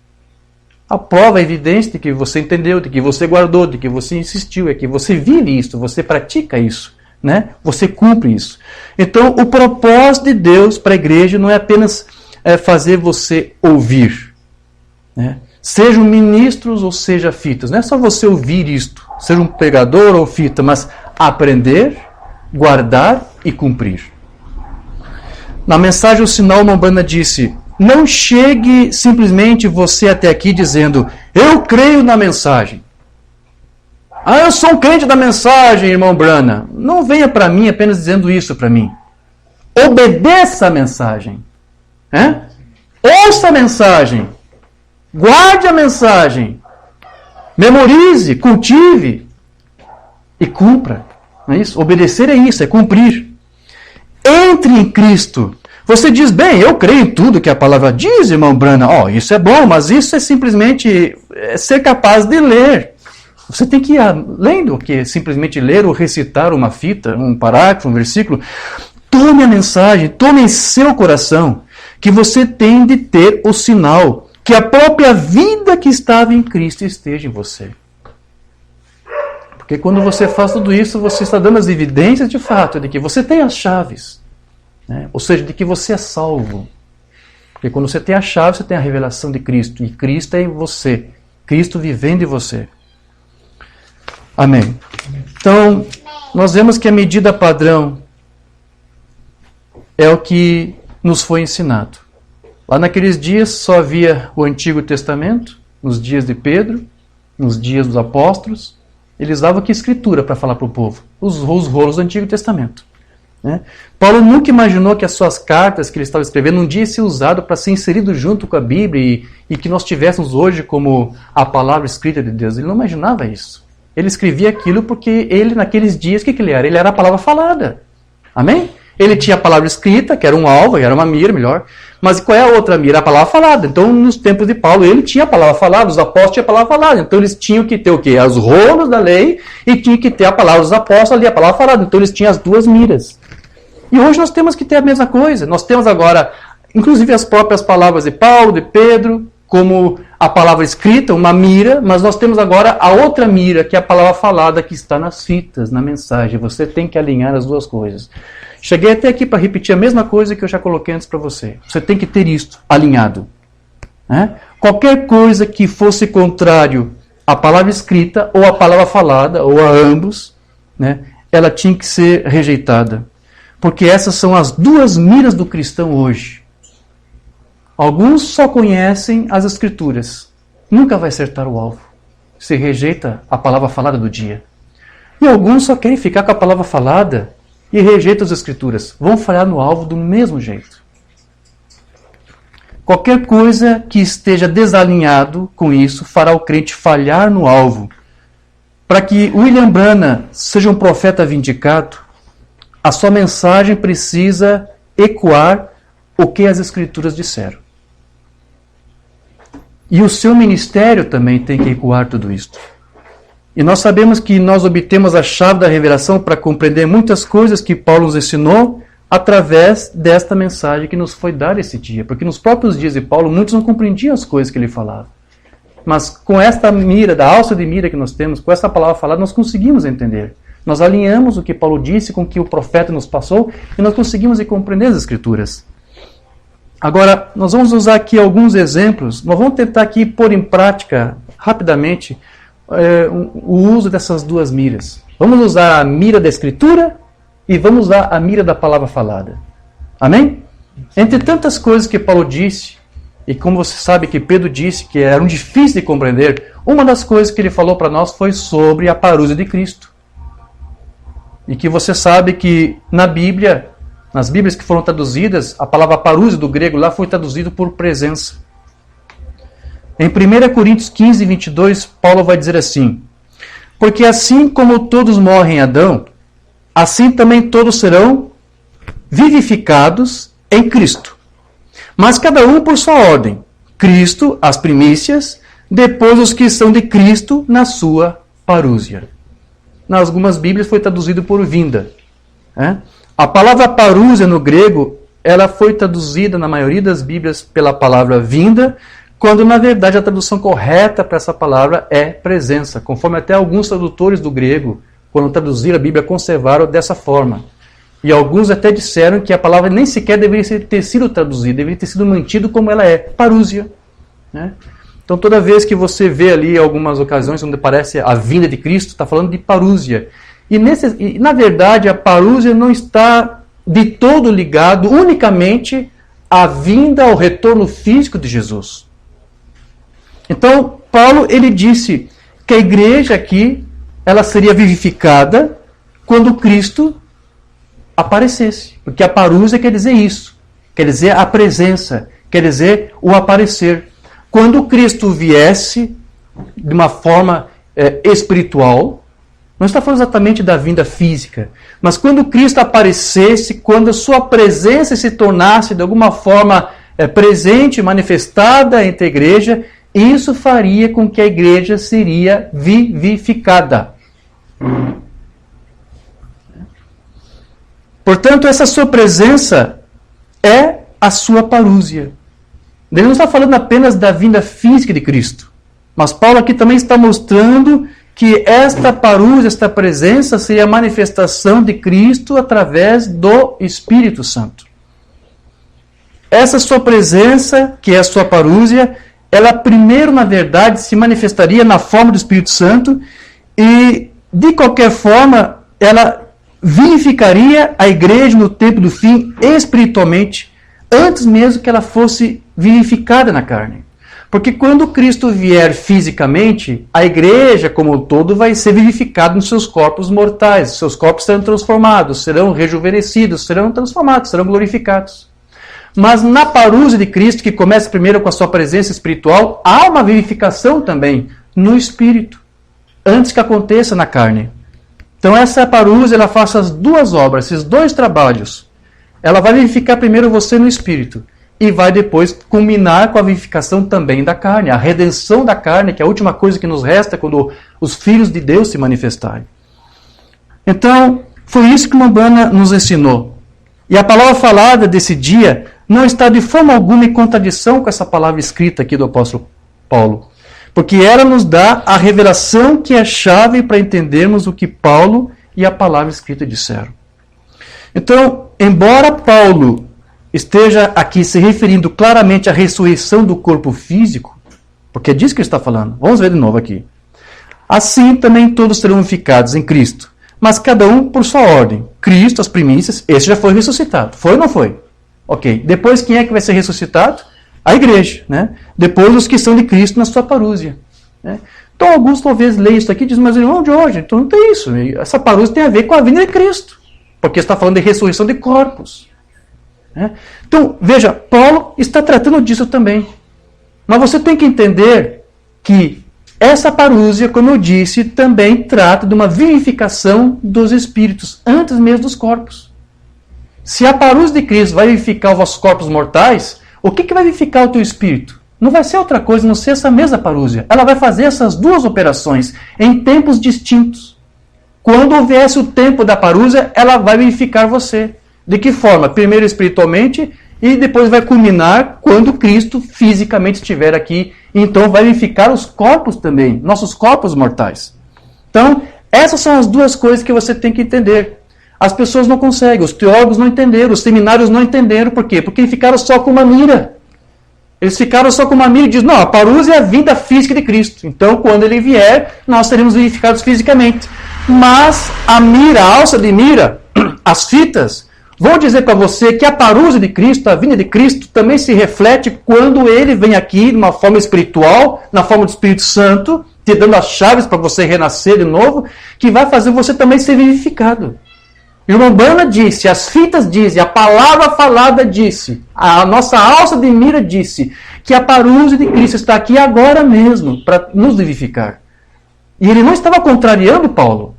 A prova, a evidência de que você entendeu, de que você guardou, de que você insistiu, é que você vive isso, você pratica isso, né? Você cumpre isso. Então, o propósito de Deus para a igreja não é apenas fazer você ouvir, né? Sejam ministros ou seja fitas. Não é só você ouvir isto, seja um pregador ou fita, mas aprender, guardar e cumprir. Na mensagem, o sinal Mombrana disse: não chegue simplesmente você até aqui dizendo, eu creio na mensagem. Ah, eu sou um crente da mensagem, irmão Brana. Não venha para mim apenas dizendo isso para mim. Obedeça a mensagem. Ouça a mensagem. Guarde a mensagem. Memorize, cultive e cumpra. Não é isso? Obedecer é isso, é cumprir. Entre em Cristo. Você diz, bem, eu creio em tudo que a palavra diz, irmão Brana. Isso é bom, mas isso é simplesmente ser capaz de ler. Você tem que ir além do que simplesmente ler ou recitar uma fita, um parágrafo, um versículo. Tome a mensagem, tome em seu coração que você tem de ter o sinal que a própria vida que estava em Cristo esteja em você. Porque quando você faz tudo isso, você está dando as evidências de fato de que você tem as chaves. Né? Ou seja, de que você é salvo. Porque quando você tem a chave, você tem a revelação de Cristo. E Cristo é em você. Cristo vivendo em você. Amém. Então, nós vemos que a medida padrão é o que nos foi ensinado. Lá naqueles dias só havia o Antigo Testamento, nos dias de Pedro, nos dias dos apóstolos. Eles usavam que escritura para falar para o povo? Os rolos do Antigo Testamento. Né? Paulo nunca imaginou que as suas cartas que ele estava escrevendo um dia ia ser usado para ser inserido junto com a Bíblia e que nós tivéssemos hoje como a palavra escrita de Deus. Ele não imaginava isso. Ele escrevia aquilo porque ele, naqueles dias, o que ele era? Ele era a palavra falada. Amém? Ele tinha a palavra escrita, que era um alvo, era uma mira, melhor. Mas qual é a outra mira? A palavra falada. Então, nos tempos de Paulo, ele tinha a palavra falada, os apóstolos tinham a palavra falada. Então, eles tinham que ter o quê? Os rolos da lei e tinham que ter a palavra dos apóstolos ali, a palavra falada. Então, eles tinham as duas miras. E hoje nós temos que ter a mesma coisa. Nós temos agora, inclusive, as próprias palavras de Paulo, de Pedro, como a palavra escrita, uma mira, mas nós temos agora a outra mira, que é a palavra falada, que está nas fitas, na mensagem. Você tem que alinhar as duas coisas. Cheguei até aqui para repetir a mesma coisa que eu já coloquei antes para você. Você tem que ter isto alinhado. Né? Qualquer coisa que fosse contrário à palavra escrita, ou à palavra falada, ou a ambos, né, ela tinha que ser rejeitada. Porque essas são as duas miras do cristão hoje. Alguns só conhecem as Escrituras. Nunca vai acertar o alvo. Se rejeita a palavra falada do dia. E alguns só querem ficar com a palavra falada e rejeitam as Escrituras. Vão falhar no alvo do mesmo jeito. Qualquer coisa que esteja desalinhado com isso fará o crente falhar no alvo. Para que William Branham seja um profeta vindicado, a sua mensagem precisa ecoar o que as Escrituras disseram. E o seu ministério também tem que ecoar tudo isso. E nós sabemos que nós obtemos a chave da revelação para compreender muitas coisas que Paulo nos ensinou através desta mensagem que nos foi dada esse dia. Porque nos próprios dias de Paulo, muitos não compreendiam as coisas que ele falava. Mas com esta mira, da alça de mira que nós temos, com essa palavra falada, nós conseguimos entender. Nós alinhamos o que Paulo disse com o que o profeta nos passou e nós conseguimos compreender as Escrituras. Agora, nós vamos usar aqui alguns exemplos. Nós vamos tentar aqui pôr em prática, rapidamente, o uso dessas duas miras. Vamos usar a mira da Escritura e vamos usar a mira da palavra falada. Amém? Entre tantas coisas que Paulo disse, e como você sabe que Pedro disse que eram difíceis de compreender, uma das coisas que ele falou para nós foi sobre a parúsia de Cristo. E que você sabe que na Bíblia, nas Bíblias que foram traduzidas, a palavra parúsia do grego lá foi traduzido por presença. Em 1 Coríntios 15, 22, Paulo vai dizer assim: porque assim como todos morrem em Adão, assim também todos serão vivificados em Cristo. Mas cada um por sua ordem. Cristo, as primícias, depois os que são de Cristo na sua parúsia. Nas algumas Bíblias foi traduzido por vinda. A palavra parúsia no grego, ela foi traduzida na maioria das Bíblias pela palavra vinda, quando na verdade a tradução correta para essa palavra é presença, conforme até alguns tradutores do grego, quando traduziram a Bíblia, conservaram dessa forma. E alguns até disseram que a palavra nem sequer deveria ter sido traduzida, deveria ter sido mantido como ela é, parúsia. Então toda vez que você vê ali algumas ocasiões onde aparece a vinda de Cristo, está falando de parúsia. E na verdade a parúsia não está de todo ligado unicamente à vinda, ao retorno físico de Jesus. Então Paulo ele disse que a igreja aqui ela seria vivificada quando Cristo aparecesse. Porque a parúsia quer dizer isso. Quer dizer a presença. Quer dizer o aparecer. Quando Cristo viesse de uma forma espiritual, não está falando exatamente da vinda física, mas quando Cristo aparecesse, quando a sua presença se tornasse de alguma forma presente, manifestada entre a igreja, isso faria com que a igreja seria vivificada. Portanto, essa sua presença é a sua parúsia. Ele não está falando apenas da vinda física de Cristo, mas Paulo aqui também está mostrando que esta parúsia, esta presença, seria a manifestação de Cristo através do Espírito Santo. Essa sua presença, que é a sua parúsia, ela primeiro, na verdade, se manifestaria na forma do Espírito Santo e, de qualquer forma, ela vivificaria a igreja no tempo do fim espiritualmente, antes mesmo que ela fosse vivificada na carne. Porque quando Cristo vier fisicamente, a igreja como um todo vai ser vivificada nos seus corpos mortais. Seus corpos serão transformados, serão rejuvenescidos, serão transformados, serão glorificados. Mas na parúsia de Cristo, que começa primeiro com a sua presença espiritual, há uma vivificação também no espírito, antes que aconteça na carne. Então essa parúsia, ela faz as duas obras, esses dois trabalhos. Ela vai vivificar primeiro você no espírito e vai depois culminar com a vivificação também da carne, a redenção da carne, que é a última coisa que nos resta quando os filhos de Deus se manifestarem. Então, foi isso que Umbanda nos ensinou. E a palavra falada desse dia não está de forma alguma em contradição com essa palavra escrita aqui do apóstolo Paulo. Porque ela nos dá a revelação que é chave para entendermos o que Paulo e a palavra escrita disseram. Então, embora Paulo esteja aqui se referindo claramente à ressurreição do corpo físico, porque é disso que ele está falando. Vamos ver de novo aqui. Assim também todos serão vivificados em Cristo, mas cada um por sua ordem. Cristo, as primícias, esse já foi ressuscitado. Foi ou não foi? Ok. Depois quem é que vai ser ressuscitado? A igreja. Depois os que são de Cristo na sua parúsia. Então alguns talvez leiam isso aqui e dizem, mas irmão Jorge, então não tem isso. Essa parúsia tem a ver com a vinda de Cristo. Porque está falando de ressurreição de corpos. Então, veja, Paulo está tratando disso também. Mas você tem que entender que essa parúsia, como eu disse, também trata de uma vivificação dos espíritos, antes mesmo dos corpos. Se a parúsia de Cristo vai vivificar os vossos corpos mortais, o que vai vivificar o teu espírito? Não vai ser outra coisa, não ser essa mesma parúsia. Ela vai fazer essas duas operações em tempos distintos. Quando houvesse o tempo da parúsia, ela vai vivificar você. De que forma? Primeiro espiritualmente e depois vai culminar quando Cristo fisicamente estiver aqui. Então vai vivificar os corpos também, nossos corpos mortais. Então, essas são as duas coisas que você tem que entender. As pessoas não conseguem, os teólogos não entenderam, os seminários não entenderam. Por quê? Porque ficaram só com uma mira. Eles ficaram só com uma mira e dizem, não, a parousia é a vinda física de Cristo. Então, quando ele vier, nós seremos vivificados fisicamente. Mas a mira, a alça de mira, as fitas, vão dizer para você que a parousia de Cristo, a vinda de Cristo, também se reflete quando ele vem aqui de uma forma espiritual, na forma do Espírito Santo, te dando as chaves para você renascer de novo, que vai fazer você também ser vivificado. E o Umbanda disse, as fitas dizem, a palavra falada disse, a nossa alça de mira disse, que a parousia de Cristo está aqui agora mesmo para nos vivificar. E ele não estava contrariando Paulo.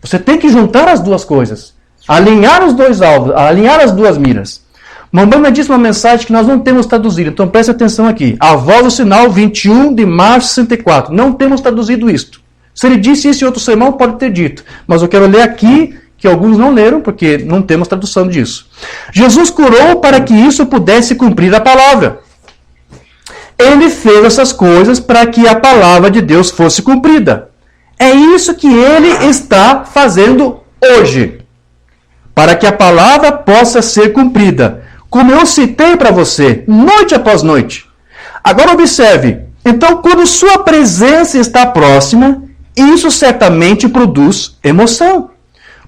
Você tem que juntar as duas coisas. Alinhar os dois alvos, alinhar as duas miras. Umbanda disse uma mensagem que nós não temos traduzido, então preste atenção aqui. A voz do sinal, 21 de março de 64. Não temos traduzido isto. Se ele disse isso em outro sermão, pode ter dito. Mas eu quero ler aqui, que alguns não leram, porque não temos tradução disso. Jesus curou para que isso pudesse cumprir a palavra. Ele fez essas coisas para que a palavra de Deus fosse cumprida. É isso que ele está fazendo hoje. Para que a palavra possa ser cumprida. Como eu citei para você, noite após noite. Agora observe. Então, quando sua presença está próxima, isso certamente produz emoção.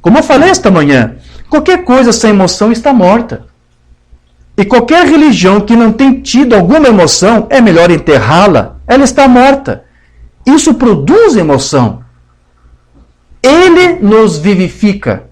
Como eu falei esta manhã, qualquer coisa sem emoção está morta. E qualquer religião que não tem tido alguma emoção, é melhor enterrá-la. Ela está morta. Isso produz emoção. Ele nos vivifica.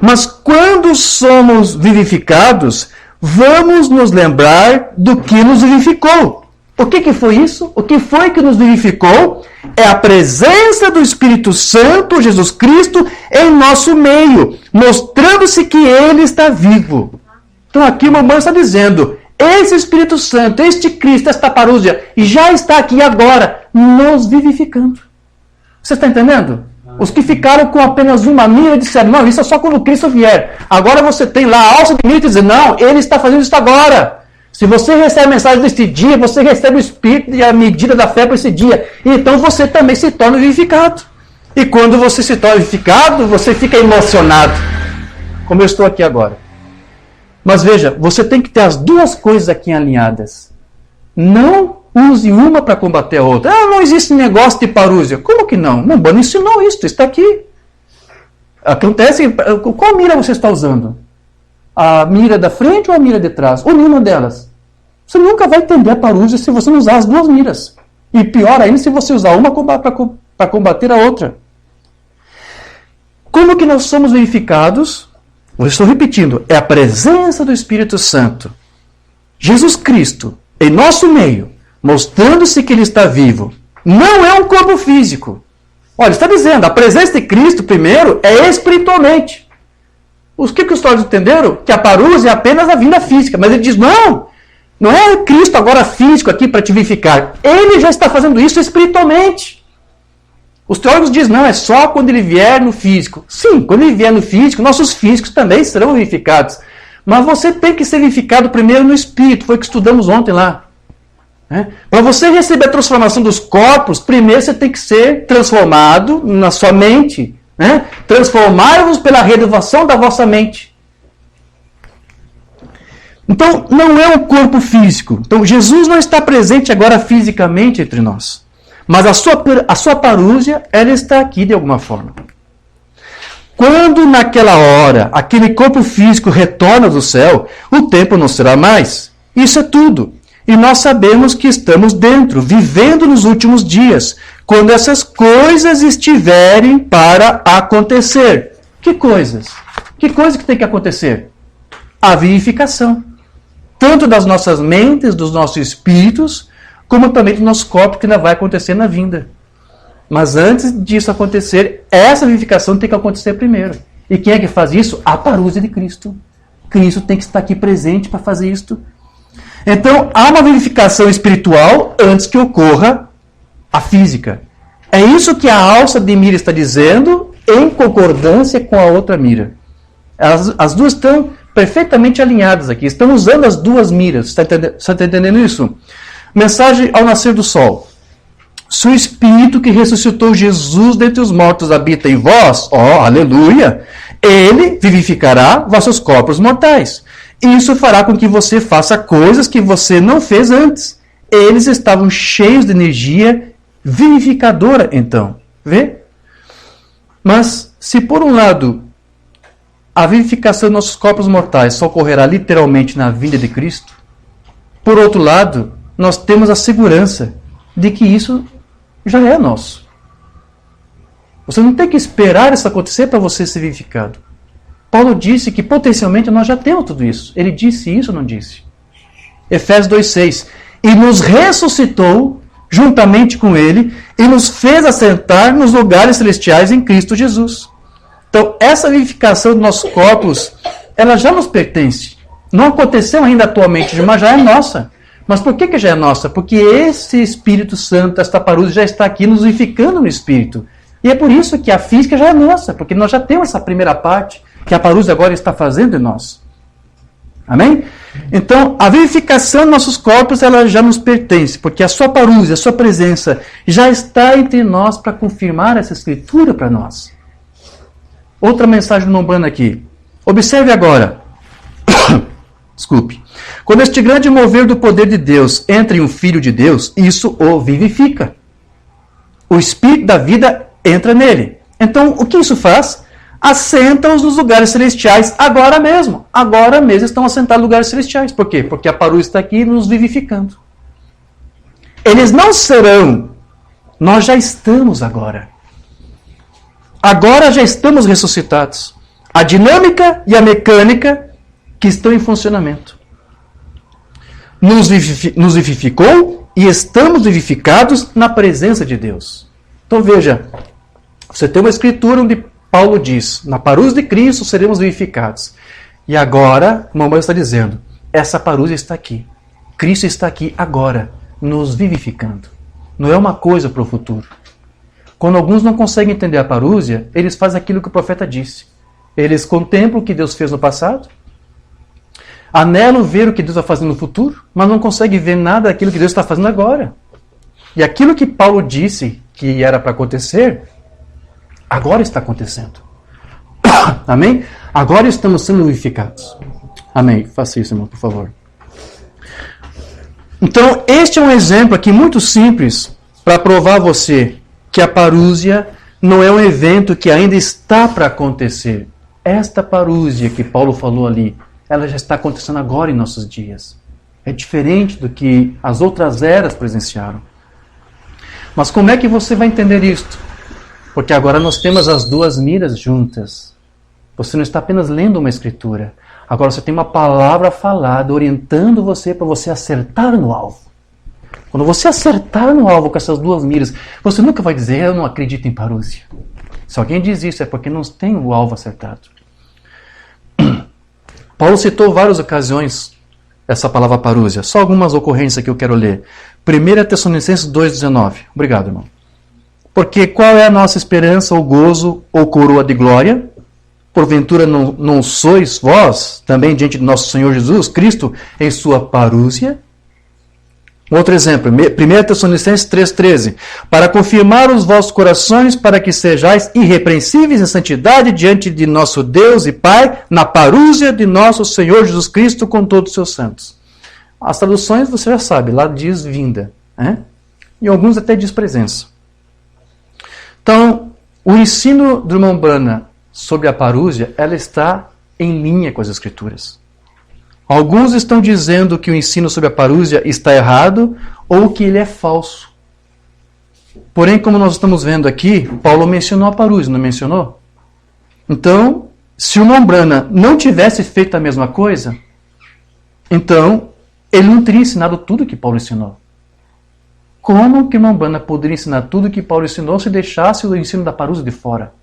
Mas quando somos vivificados, vamos nos lembrar do que nos vivificou. O que foi isso? O que foi que nos vivificou? É a presença do Espírito Santo, Jesus Cristo, em nosso meio, mostrando-se que Ele está vivo. Então aqui o mamãe está dizendo, esse Espírito Santo, este Cristo, esta parousia, já está aqui agora, nos vivificando. Você está entendendo? Os que ficaram com apenas uma mira disseram, não, isso é só quando Cristo vier. Agora você tem lá a alça de mira e diz, não, Ele está fazendo isso agora. Se você recebe a mensagem deste dia, você recebe o Espírito e a medida da fé para esse dia. Então você também se torna vivificado. E quando você se torna vivificado, você fica emocionado. Como eu estou aqui agora. Mas veja, você tem que ter as duas coisas aqui alinhadas. Não use uma para combater a outra. Ah, não existe negócio de parousia. Como que não? Não, Umbanda ensinou isso, está aqui. Acontece, qual mira você está usando? A mira da frente ou a mira de trás? Ou nenhuma delas? Você nunca vai entender a parousia se você não usar as duas miras. E pior ainda se você usar uma para combater a outra. Como que nós somos vivificados? Eu estou repetindo, é a presença do Espírito Santo. Jesus Cristo, em nosso meio, mostrando-se que Ele está vivo. Não é um corpo físico. Olha, está dizendo, a presença de Cristo, primeiro, é espiritualmente. O que os teólogos entenderam? Que a parousia é apenas a vinda física. Mas ele diz, não é Cristo agora físico aqui para te vivificar. Ele já está fazendo isso espiritualmente. Os teólogos dizem, não, é só quando ele vier no físico. Sim, quando ele vier no físico, nossos físicos também serão vivificados. Mas você tem que ser vivificado primeiro no espírito. Foi o que estudamos ontem lá. Para você receber a transformação dos corpos, primeiro você tem que ser transformado na sua mente. Transformai-vos pela renovação da vossa mente. Então, não é um corpo físico. Então, Jesus não está presente agora fisicamente entre nós. Mas a sua parousia, ela está aqui de alguma forma. Quando naquela hora, aquele corpo físico retorna do céu, o tempo não será mais. Isso é tudo. E nós sabemos que estamos dentro, vivendo nos últimos dias, quando essas coisas estiverem para acontecer. Que coisas? Que coisa que tem que acontecer? A vivificação. Tanto das nossas mentes, dos nossos espíritos, como também do nosso corpo, que ainda vai acontecer na vinda. Mas antes disso acontecer, essa vivificação tem que acontecer primeiro. E quem é que faz isso? A parousia de Cristo. Cristo tem que estar aqui presente para fazer isto. Então, há uma vivificação espiritual antes que ocorra a física. É isso que a alça de mira está dizendo, em concordância com a outra mira. As duas estão perfeitamente alinhadas aqui. Estão usando as duas miras. Você está entendendo isso? Mensagem ao nascer do sol. Se o Espírito que ressuscitou Jesus dentre os mortos habita em vós, aleluia, ele vivificará vossos corpos mortais. Isso fará com que você faça coisas que você não fez antes. Eles estavam cheios de energia vivificadora, então. Vê? Mas, se por um lado, a vivificação dos nossos corpos mortais só ocorrerá literalmente na vinda de Cristo, por outro lado, nós temos a segurança de que isso já é nosso. Você não tem que esperar isso acontecer para você ser vivificado. Paulo disse que potencialmente nós já temos tudo isso. Ele disse isso ou não disse? Efésios 2,6. E nos ressuscitou juntamente com ele e nos fez assentar nos lugares celestiais em Cristo Jesus. Então, essa vivificação dos nossos corpos, ela já nos pertence. Não aconteceu ainda atualmente, mas já é nossa. Mas por que já é nossa? Porque esse Espírito Santo, esta parúzia, já está aqui nos vivificando no Espírito. E é por isso que a física já é nossa, porque nós já temos essa primeira parte que a parúzia agora está fazendo em nós. Amém? Então, a vivificação dos nossos corpos, ela já nos pertence, porque a sua parúzia, a sua presença, já está entre nós para confirmar essa escritura para nós. Outra mensagem do Umbanda aqui. Observe agora. Desculpe. Quando este grande mover do poder de Deus entra em um filho de Deus, isso o vivifica. O Espírito da vida entra nele. Então, o que isso faz? Assenta-os nos lugares celestiais agora mesmo. Agora mesmo estão assentados nos lugares celestiais. Por quê? Porque a parúzia está aqui nos vivificando. Eles não serão. Nós já estamos agora. Agora já estamos ressuscitados. A dinâmica e a mecânica que estão em funcionamento. Nos vivificou e estamos vivificados na presença de Deus. Então veja, você tem uma escritura onde Paulo diz, na parúzia de Cristo seremos vivificados. E agora, o Umbanda está dizendo, essa parúzia está aqui. Cristo está aqui agora, nos vivificando. Não é uma coisa para o futuro. Quando alguns não conseguem entender a parúzia, eles fazem aquilo que o profeta disse. Eles contemplam o que Deus fez no passado, anelam ver o que Deus vai fazer no futuro, mas não conseguem ver nada daquilo que Deus está fazendo agora. E aquilo que Paulo disse que era para acontecer, agora está acontecendo. Amém? Agora estamos sendo vivificados. Amém? Faça isso, irmão, por favor. Então, este é um exemplo aqui muito simples para provar a você que a parúzia não é um evento que ainda está para acontecer. Esta parúzia que Paulo falou ali, ela já está acontecendo agora em nossos dias. É diferente do que as outras eras presenciaram. Mas como é que você vai entender isto? Porque agora nós temos as duas miras juntas. Você não está apenas lendo uma escritura. Agora você tem uma palavra falada orientando você para você acertar no alvo. Quando você acertar no alvo com essas duas miras, você nunca vai dizer, eu não acredito em parúzia. Se alguém diz isso, é porque não tem o alvo acertado. Paulo citou várias ocasiões essa palavra parúzia. Só algumas ocorrências que eu quero ler. 1 Tessalonicenses 2,19. Obrigado, irmão. Porque qual é a nossa esperança, ou gozo, ou coroa de glória? Porventura não sois vós, também diante de nosso Senhor Jesus Cristo, em sua parúzia? Outro exemplo, 1 Tessalonicenses 3,13. Para confirmar os vossos corações, para que sejais irrepreensíveis em santidade diante de nosso Deus e Pai, na parúzia de nosso Senhor Jesus Cristo com todos os seus santos. As traduções você já sabe, lá diz vinda, né? E alguns até diz presença. Então, o ensino do irmão Umbanda sobre a parúzia, ela está em linha com as Escrituras. Alguns estão dizendo que o ensino sobre a parúzia está errado ou que ele é falso. Porém, como nós estamos vendo aqui, Paulo mencionou a parúzia, não mencionou? Então, se o irmão Umbanda não tivesse feito a mesma coisa, então ele não teria ensinado tudo que Paulo ensinou. Como que o irmão Umbanda poderia ensinar tudo que Paulo ensinou se deixasse o ensino da parúzia de fora?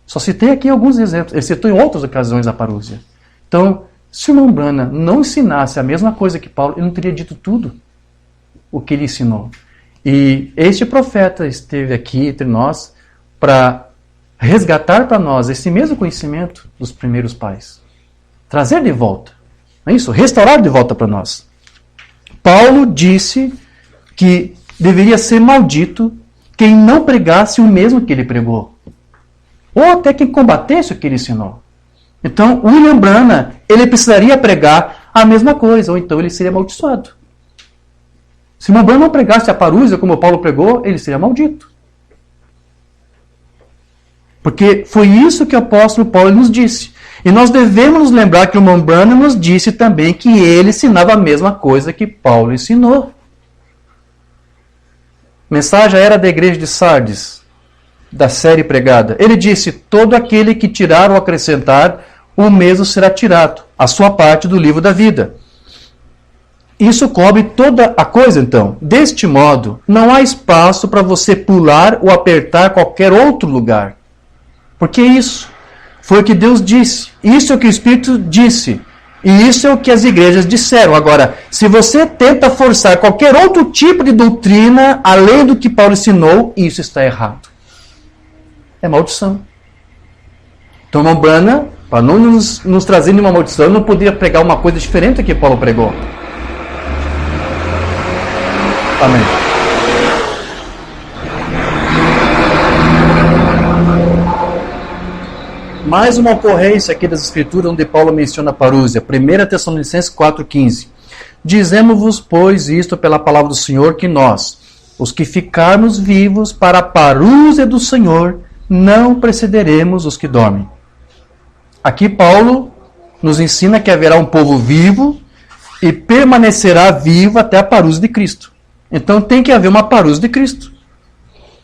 Só citei aqui alguns exemplos. Ele citou em outras ocasiões a parúzia. Então, se o irmão Umbanda não ensinasse a mesma coisa que Paulo, ele não teria dito tudo o que ele ensinou. E este profeta esteve aqui entre nós para resgatar para nós esse mesmo conhecimento dos primeiros pais. Trazer de volta. Não é isso? Restaurar de volta para nós. Paulo disse que deveria ser maldito quem não pregasse o mesmo que ele pregou. Ou até quem combatesse o que ele ensinou. Então, William Branham, ele precisaria pregar a mesma coisa, ou então ele seria amaldiçoado. Se William Branham não pregasse a parúzia como Paulo pregou, ele seria maldito. Porque foi isso que o apóstolo Paulo nos disse. E nós devemos nos lembrar que o William Branham nos disse também que ele ensinava a mesma coisa que Paulo ensinou. Mensagem era da igreja de Sardes, da série pregada. Ele disse, todo aquele que tirar ou acrescentar, o mesmo será tirado, a sua parte do livro da vida. Isso cobre toda a coisa, então. Deste modo, não há espaço para você pular ou apertar qualquer outro lugar. Porque isso foi o que Deus disse. Isso é o que o Espírito disse. E isso é o que as igrejas disseram. Agora, se você tenta forçar qualquer outro tipo de doutrina, além do que Paulo ensinou, isso está errado. É maldição. Então, William Branham, para não nos trazer nenhuma maldição, não podia pregar uma coisa diferente do que Paulo pregou. Amém. Mais uma ocorrência aqui das Escrituras onde Paulo menciona a parúzia. 1 Tessalonicenses 4,15. Dizemos-vos, pois, isto pela palavra do Senhor, que nós, os que ficarmos vivos para a parúzia do Senhor, não precederemos os que dormem. Aqui Paulo nos ensina que haverá um povo vivo e permanecerá vivo até a parúzia de Cristo. Então tem que haver uma parúzia de Cristo.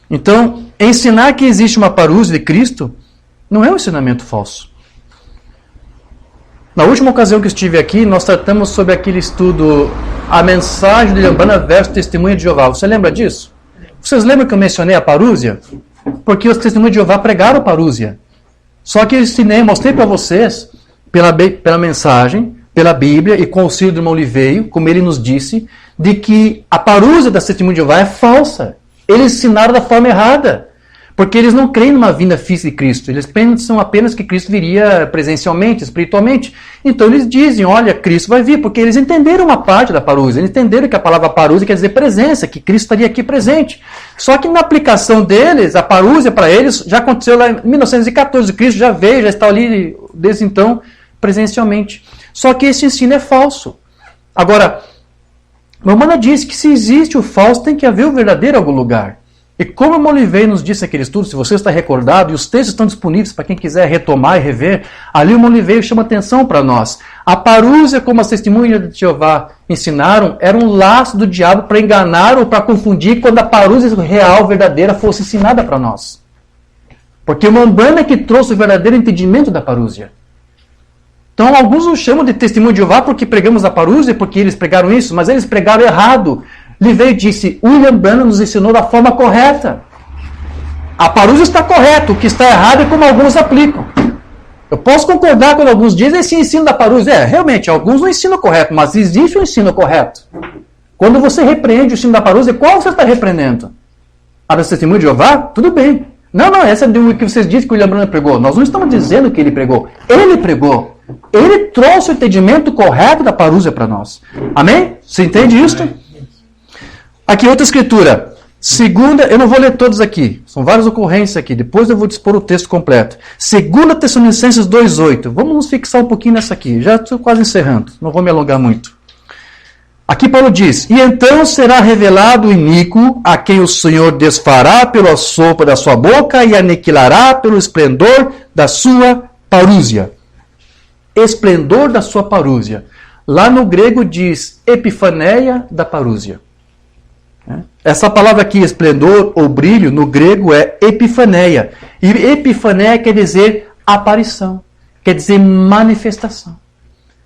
Então, ensinar que existe uma parúzia de Cristo não é um ensinamento falso. Na última ocasião que estive aqui, nós tratamos sobre aquele estudo, a mensagem de William Branham versus testemunha de Jeová. Você lembra disso? Vocês lembram que eu mencionei a parúzia? Porque os testemunhos de Jeová pregaram a parúzia. Só que eu ensinei, mostrei para vocês, pela mensagem, pela Bíblia e com o auxílio do irmão Liveio, como ele nos disse, de que a parúzia da testemunha de Jeová é falsa. Eles ensinaram da forma errada. Porque eles não creem numa vinda física de Cristo. Eles pensam apenas que Cristo viria presencialmente, espiritualmente. Então eles dizem, olha, Cristo vai vir. Porque eles entenderam uma parte da parúzia. Eles entenderam que a palavra parúzia quer dizer presença, que Cristo estaria aqui presente. Só que na aplicação deles, a parúzia para eles já aconteceu lá em 1914. Cristo já veio, já está ali desde então presencialmente. Só que esse ensino é falso. Agora, Romana diz que se existe o falso, tem que haver o verdadeiro em algum lugar. E como o Molivei nos disse naquele estudo, se você está recordado, e os textos estão disponíveis para quem quiser retomar e rever, ali o Molivei chama atenção para nós. A parúzia, como as testemunhas de Jeová ensinaram, era um laço do diabo para enganar ou para confundir quando a parúzia real, verdadeira, fosse ensinada para nós. Porque o William Branham é que trouxe o verdadeiro entendimento da parúzia. Então, alguns nos chamam de testemunho de Jeová porque pregamos a parúzia, porque eles pregaram isso, mas eles pregaram errado. Livei disse, William Branham nos ensinou da forma correta. A parúzia está correta, o que está errado é como alguns aplicam. Eu posso concordar quando alguns dizem esse ensino da parúzia. Realmente, alguns não ensinam correto, mas existe um ensino correto. Quando você repreende o ensino da parúzia, qual você está repreendendo? A da testemunha de Jeová? Tudo bem. Não, essa é o que vocês dizem que o William Branham pregou. Nós não estamos dizendo que ele pregou. Ele pregou. Ele trouxe o entendimento correto da parúzia para nós. Amém? Você entende isso? Aqui outra escritura. Segunda, eu não vou ler todos aqui. São várias ocorrências aqui. Depois eu vou dispor o texto completo. 2 Tessalonicenses 2,8. Vamos nos fixar um pouquinho nessa aqui. Já estou quase encerrando. Não vou me alongar muito. Aqui Paulo diz, e então será revelado o iníquo, a quem o Senhor desfará pelo assopro da sua boca e aniquilará pelo esplendor da sua parúzia. Esplendor da sua parúzia. Lá no grego diz epifaneia da parúzia. Essa palavra aqui, esplendor ou brilho, no grego é epifaneia. E epifaneia quer dizer aparição, quer dizer manifestação.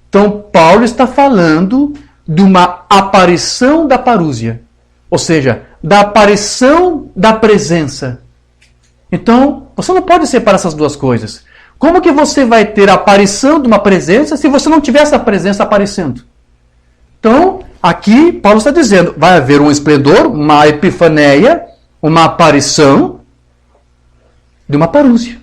Então, Paulo está falando de uma aparição da parúzia, ou seja, da aparição da presença. Então, você não pode separar essas duas coisas. Como que você vai ter a aparição de uma presença se você não tiver essa presença aparecendo? Então, aqui Paulo está dizendo, vai haver um esplendor, uma epifaneia, uma aparição de uma parúzia.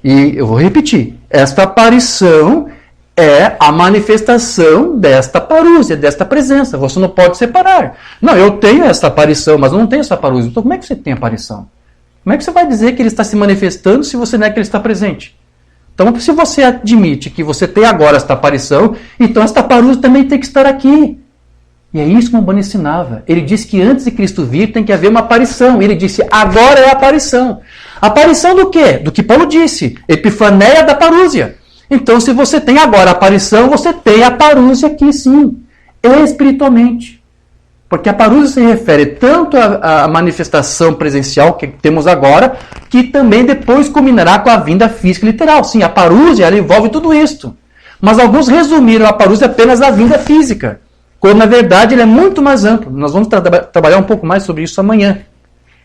E eu vou repetir, esta aparição é a manifestação desta parúzia, desta presença. Você não pode separar. Não, eu tenho essa aparição, mas eu não tenho essa parúzia. Então como é que você tem aparição? Como é que você vai dizer que ele está se manifestando se você não é que ele está presente? Então, se você admite que você tem agora esta aparição, então esta parúzia também tem que estar aqui. E é isso que o Umbanda ensinava. Ele disse que antes de Cristo vir tem que haver uma aparição. Ele disse, agora é a aparição. Aparição do quê? Do que Paulo disse. Epifaneia da parúzia. Então, se você tem agora a aparição, você tem a parúzia aqui sim. Espiritualmente. Porque a parúzia se refere tanto à manifestação presencial que temos agora, que também depois culminará com a vinda física literal. Sim, a parúzia ela envolve tudo isto. Mas alguns resumiram a parúzia apenas à vinda física. Quando, na verdade, ele é muito mais amplo. Nós vamos trabalhar um pouco mais sobre isso amanhã.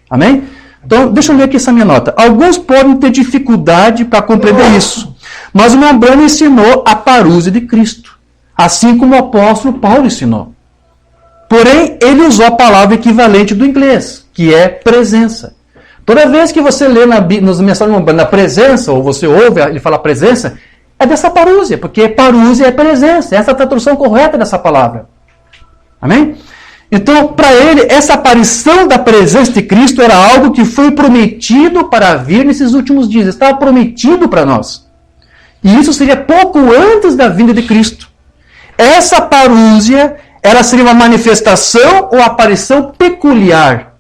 Amém? Então, deixa eu ler aqui essa minha nota. Alguns podem ter dificuldade para compreender isso. Mas o Umbanda ensinou a parúzia de Cristo. Assim como o apóstolo Paulo ensinou. Porém, ele usou a palavra equivalente do inglês, que é presença. Toda vez que você lê nas mensagens do Umbanda a presença, ou você ouve ele falar presença, é dessa parúzia, porque parúzia é presença. Essa é a tradução correta dessa palavra. Amém? Então, para ele, essa aparição da presença de Cristo era algo que foi prometido para vir nesses últimos dias. Estava prometido para nós. E isso seria pouco antes da vinda de Cristo. Essa parúzia, ela seria uma manifestação ou aparição peculiar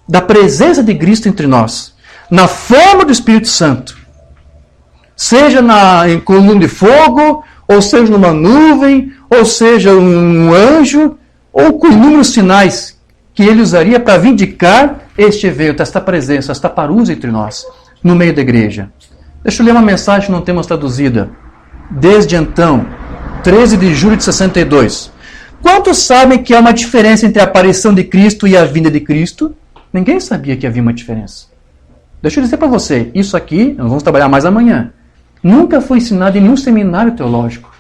da presença de Cristo entre nós, na forma do Espírito Santo. Seja em coluna de fogo, ou seja numa nuvem, ou seja um anjo, ou com inúmeros sinais que ele usaria para vindicar este evento, esta presença, esta parúzia entre nós, no meio da igreja. Deixa eu ler uma mensagem que não temos traduzida. Desde então, 13 de julho de 62. Quantos sabem que há uma diferença entre a aparição de Cristo e a vinda de Cristo? Ninguém sabia que havia uma diferença. Deixa eu dizer para você, isso aqui, nós vamos trabalhar mais amanhã, nunca foi ensinado em nenhum seminário teológico.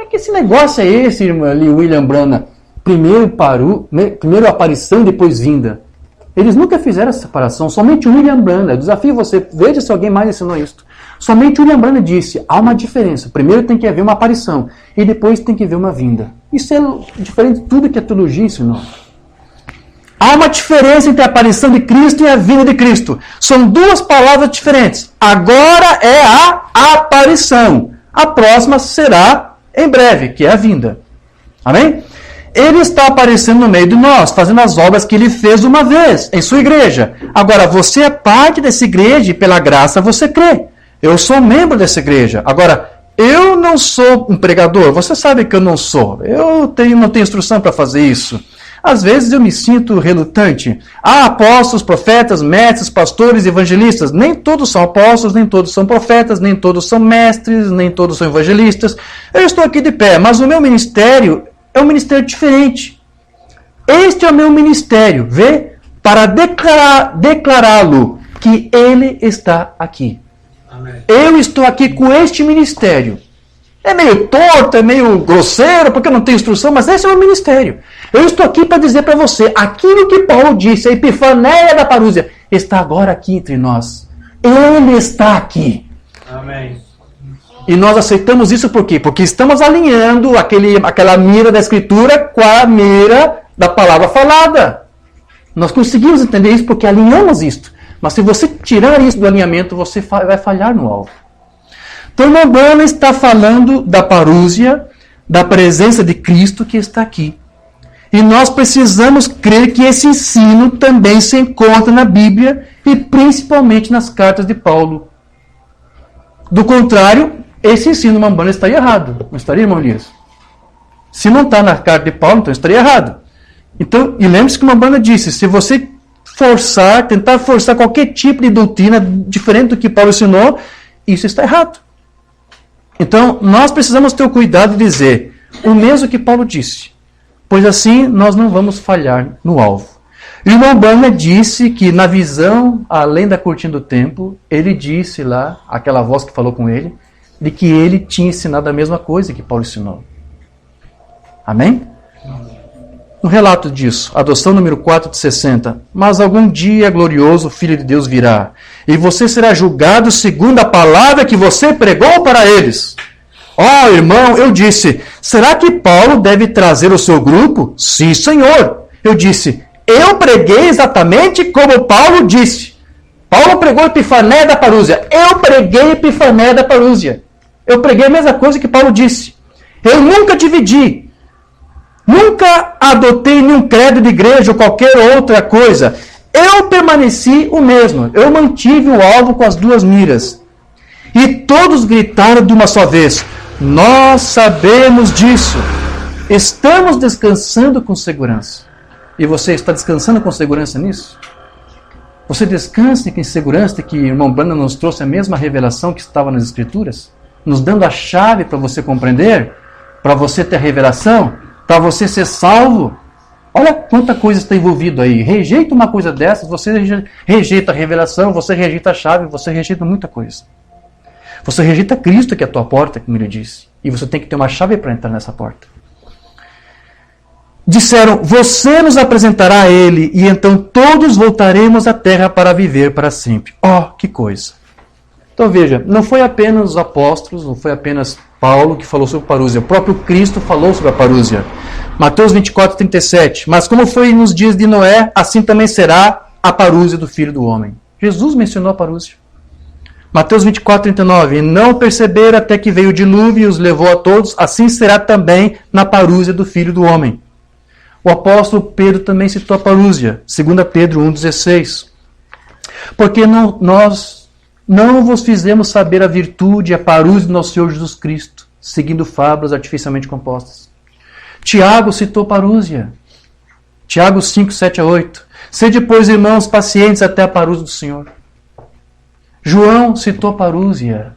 Que esse negócio é esse, irmã William Branham? Primeiro aparição, depois vinda. Eles nunca fizeram essa separação, somente William Branham. Eu desafio você, veja se alguém mais ensinou isso. Somente William Branham disse, há uma diferença. Primeiro tem que haver uma aparição, e depois tem que haver uma vinda. Isso é diferente de tudo que a teologia ensinou. Há uma diferença entre a aparição de Cristo e a vinda de Cristo. São duas palavras diferentes. Agora é a aparição. A próxima será em breve, que é a vinda. Amém? Ele está aparecendo no meio de nós, fazendo as obras que ele fez uma vez, em sua igreja. Agora, você é parte dessa igreja e pela graça você crê. Eu sou membro dessa igreja. Agora, eu não sou um pregador. Você sabe que eu não sou. Eu não tenho instrução para fazer isso. Às vezes eu me sinto relutante. Há apóstolos, profetas, mestres, pastores, evangelistas. Nem todos são apóstolos, nem todos são profetas, nem todos são mestres, nem todos são evangelistas. Eu estou aqui de pé, mas o meu ministério é um ministério diferente. Este é o meu ministério, vê? Para declará-lo que ele está aqui. Amém. Eu estou aqui com este ministério. É meio torto, é meio grosseiro, porque eu não tenho instrução, mas esse é o meu ministério. Eu estou aqui para dizer para você, aquilo que Paulo disse, a epifaneia da parúzia, está agora aqui entre nós. Ele está aqui. Amém. E nós aceitamos isso por quê? Porque estamos alinhando aquela mira da Escritura com a mira da palavra falada. Nós conseguimos entender isso porque alinhamos isto. Mas se você tirar isso do alinhamento, você vai falhar no alvo. Então, o Umbanda está falando da parúzia, da presença de Cristo que está aqui. E nós precisamos crer que esse ensino também se encontra na Bíblia e principalmente nas cartas de Paulo. Do contrário, esse ensino do Umbanda estaria errado. Não estaria, irmão Elias? Se não está na carta de Paulo, então estaria errado. Então, e lembre-se que o Umbanda disse, se você tentar forçar qualquer tipo de doutrina diferente do que Paulo ensinou, isso está errado. Então, nós precisamos ter o cuidado de dizer o mesmo que Paulo disse, pois assim nós não vamos falhar no alvo. E o Umbanda disse que na visão, além da cortina do templo, ele disse lá, aquela voz que falou com ele, de que ele tinha ensinado a mesma coisa que Paulo ensinou. Amém? Um relato disso, adoção número 4 de 60. Mas algum dia glorioso o Filho de Deus virá, e você será julgado segundo a palavra que você pregou para eles. Ó, irmão, eu disse, será que Paulo deve trazer o seu grupo? Sim, Senhor. Eu disse, eu preguei exatamente como Paulo disse. Paulo pregou Epifané da Parúzia. Eu preguei Epifané da Parúzia. Eu preguei a mesma coisa que Paulo disse. Eu nunca dividi. Nunca adotei nenhum credo de igreja ou qualquer outra coisa. Eu permaneci o mesmo. Eu mantive o alvo com as duas miras. E todos gritaram de uma só vez: nós sabemos disso. Estamos descansando com segurança. E você está descansando com segurança nisso? Você descansa em segurança de que o irmão Branham nos trouxe a mesma revelação que estava nas Escrituras? Nos dando a chave para você compreender? Para você ter revelação? Para você ser salvo? Olha quanta coisa está envolvida aí. Rejeita uma coisa dessas, você rejeita a revelação, você rejeita a chave, você rejeita muita coisa. Você rejeita Cristo, que é a tua porta, como ele disse. E você tem que ter uma chave para entrar nessa porta. Disseram, você nos apresentará a ele, e então todos voltaremos à terra para viver para sempre. Oh, que coisa! Então veja, não foi apenas os apóstolos, não foi apenas Paulo que falou sobre a parúzia. O próprio Cristo falou sobre a parúzia. Mateus 24, 37. Mas como foi nos dias de Noé, assim também será a parúzia do Filho do Homem. Jesus mencionou a parúzia. Mateus 24, 39. E não perceberam até que veio o dilúvio e os levou a todos, assim será também na parúzia do Filho do Homem. O apóstolo Pedro também citou a parúzia. 2 Pedro 1,16. Porque nós não vos fizemos saber a virtude e a parúzia do nosso Senhor Jesus Cristo, seguindo fábulas artificialmente compostas. Tiago citou parúzia. Tiago 5, 7 a 8. Sede, pois, irmãos, pacientes até a parúzia do Senhor. João citou parúzia.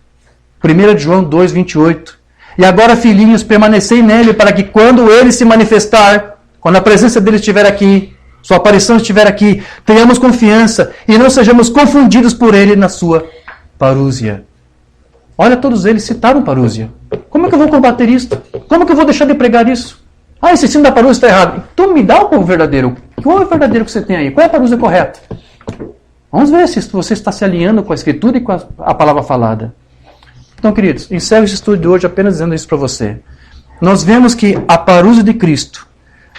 1 João 2, 28. E agora, filhinhos, permanecei nele, para que quando ele se manifestar, quando a presença dele estiver aqui, sua aparição estiver aqui, tenhamos confiança e não sejamos confundidos por ele na sua parúzia. Olha, todos eles citaram parúzia. Como é que eu vou combater isso? Como é que eu vou deixar de pregar isso? Ah, esse ensino da parúzia está errado. Então me dá o povo verdadeiro. Qual é o verdadeiro que você tem aí? Qual é a parúzia correta? Vamos ver se você está se alinhando com a Escritura e com a palavra falada. Então, queridos, encerro esse estudo de hoje apenas dizendo isso para você. Nós vemos que a parúzia de Cristo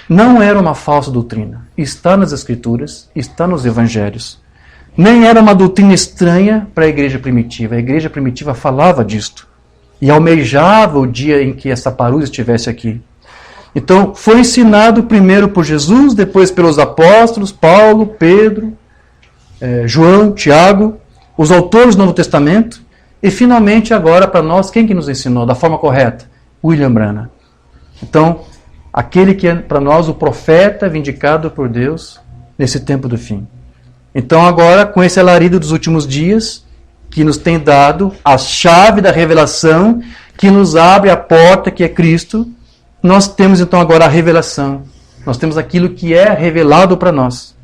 não era uma falsa doutrina. Está nas Escrituras, está nos Evangelhos. Nem era uma doutrina estranha para a igreja primitiva. A igreja primitiva falava disto. E almejava o dia em que essa parúzia estivesse aqui. Então, foi ensinado primeiro por Jesus, depois pelos apóstolos, Paulo, Pedro, João, Tiago, os autores do Novo Testamento, e finalmente agora para nós, quem que nos ensinou da forma correta? William Branham. Então, aquele que é para nós o profeta vindicado por Deus nesse tempo do fim. Então agora, com esse alarido dos últimos dias, que nos tem dado a chave da revelação, que nos abre a porta que é Cristo, nós temos então agora a revelação. Nós temos aquilo que é revelado para nós.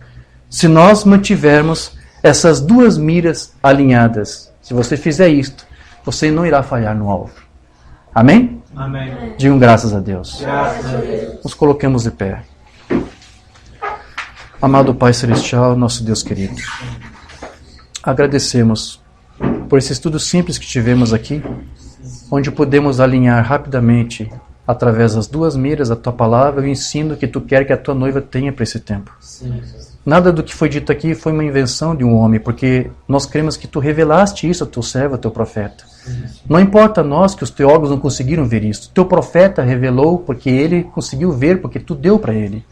Se nós mantivermos essas duas miras alinhadas, se você fizer isto, você não irá falhar no alvo. Amém? Amém. Digam graças a Deus. Graças a Deus. Nos coloquemos de pé. Amado Pai Celestial, nosso Deus querido, agradecemos por esse estudo simples que tivemos aqui, onde podemos alinhar rapidamente, através das duas miras, a Tua palavra e o ensino que Tu quer que a Tua noiva tenha para esse tempo. Nada do que foi dito aqui foi uma invenção de um homem, porque nós cremos que Tu revelaste isso ao Teu servo, ao Teu profeta. Não importa a nós que os teólogos não conseguiram ver isso. Teu profeta revelou porque ele conseguiu ver, porque Tu deu para ele.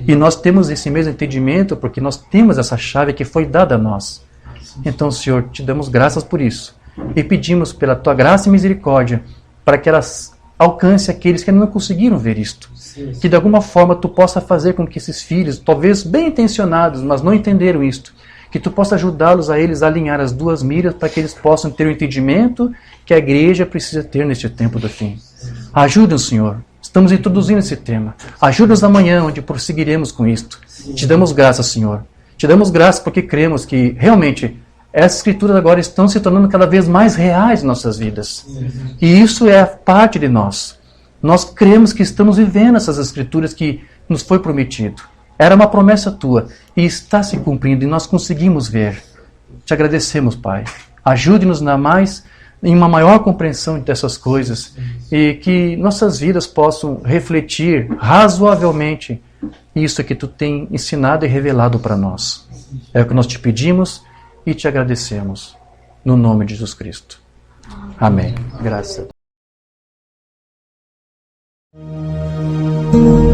E nós temos esse mesmo entendimento porque nós temos essa chave que foi dada a nós. Então, Senhor, Te damos graças por isso. E pedimos pela Tua graça e misericórdia para que elas alcance aqueles que ainda não conseguiram ver isto. Que de alguma forma Tu possa fazer com que esses filhos, talvez bem intencionados, mas não entenderam isto, que Tu possa ajudá-los a eles a alinhar as duas miras para que eles possam ter o entendimento que a igreja precisa ter neste tempo do fim. Ajuda-nos, Senhor. Estamos introduzindo esse tema. Ajuda-nos amanhã, onde prosseguiremos com isto. Te damos graças, Senhor. Te damos graças porque cremos que realmente essas escrituras agora estão se tornando cada vez mais reais em nossas vidas. E isso é parte de nós. Nós cremos que estamos vivendo essas escrituras que nos foi prometido. Era uma promessa tua e está se cumprindo e nós conseguimos ver. Te agradecemos, Pai. Ajude-nos em uma maior compreensão dessas coisas e que nossas vidas possam refletir razoavelmente isso que tu tem ensinado e revelado para nós. É o que nós te pedimos e te agradecemos. No nome de Jesus Cristo. Amém. Graças a Deus.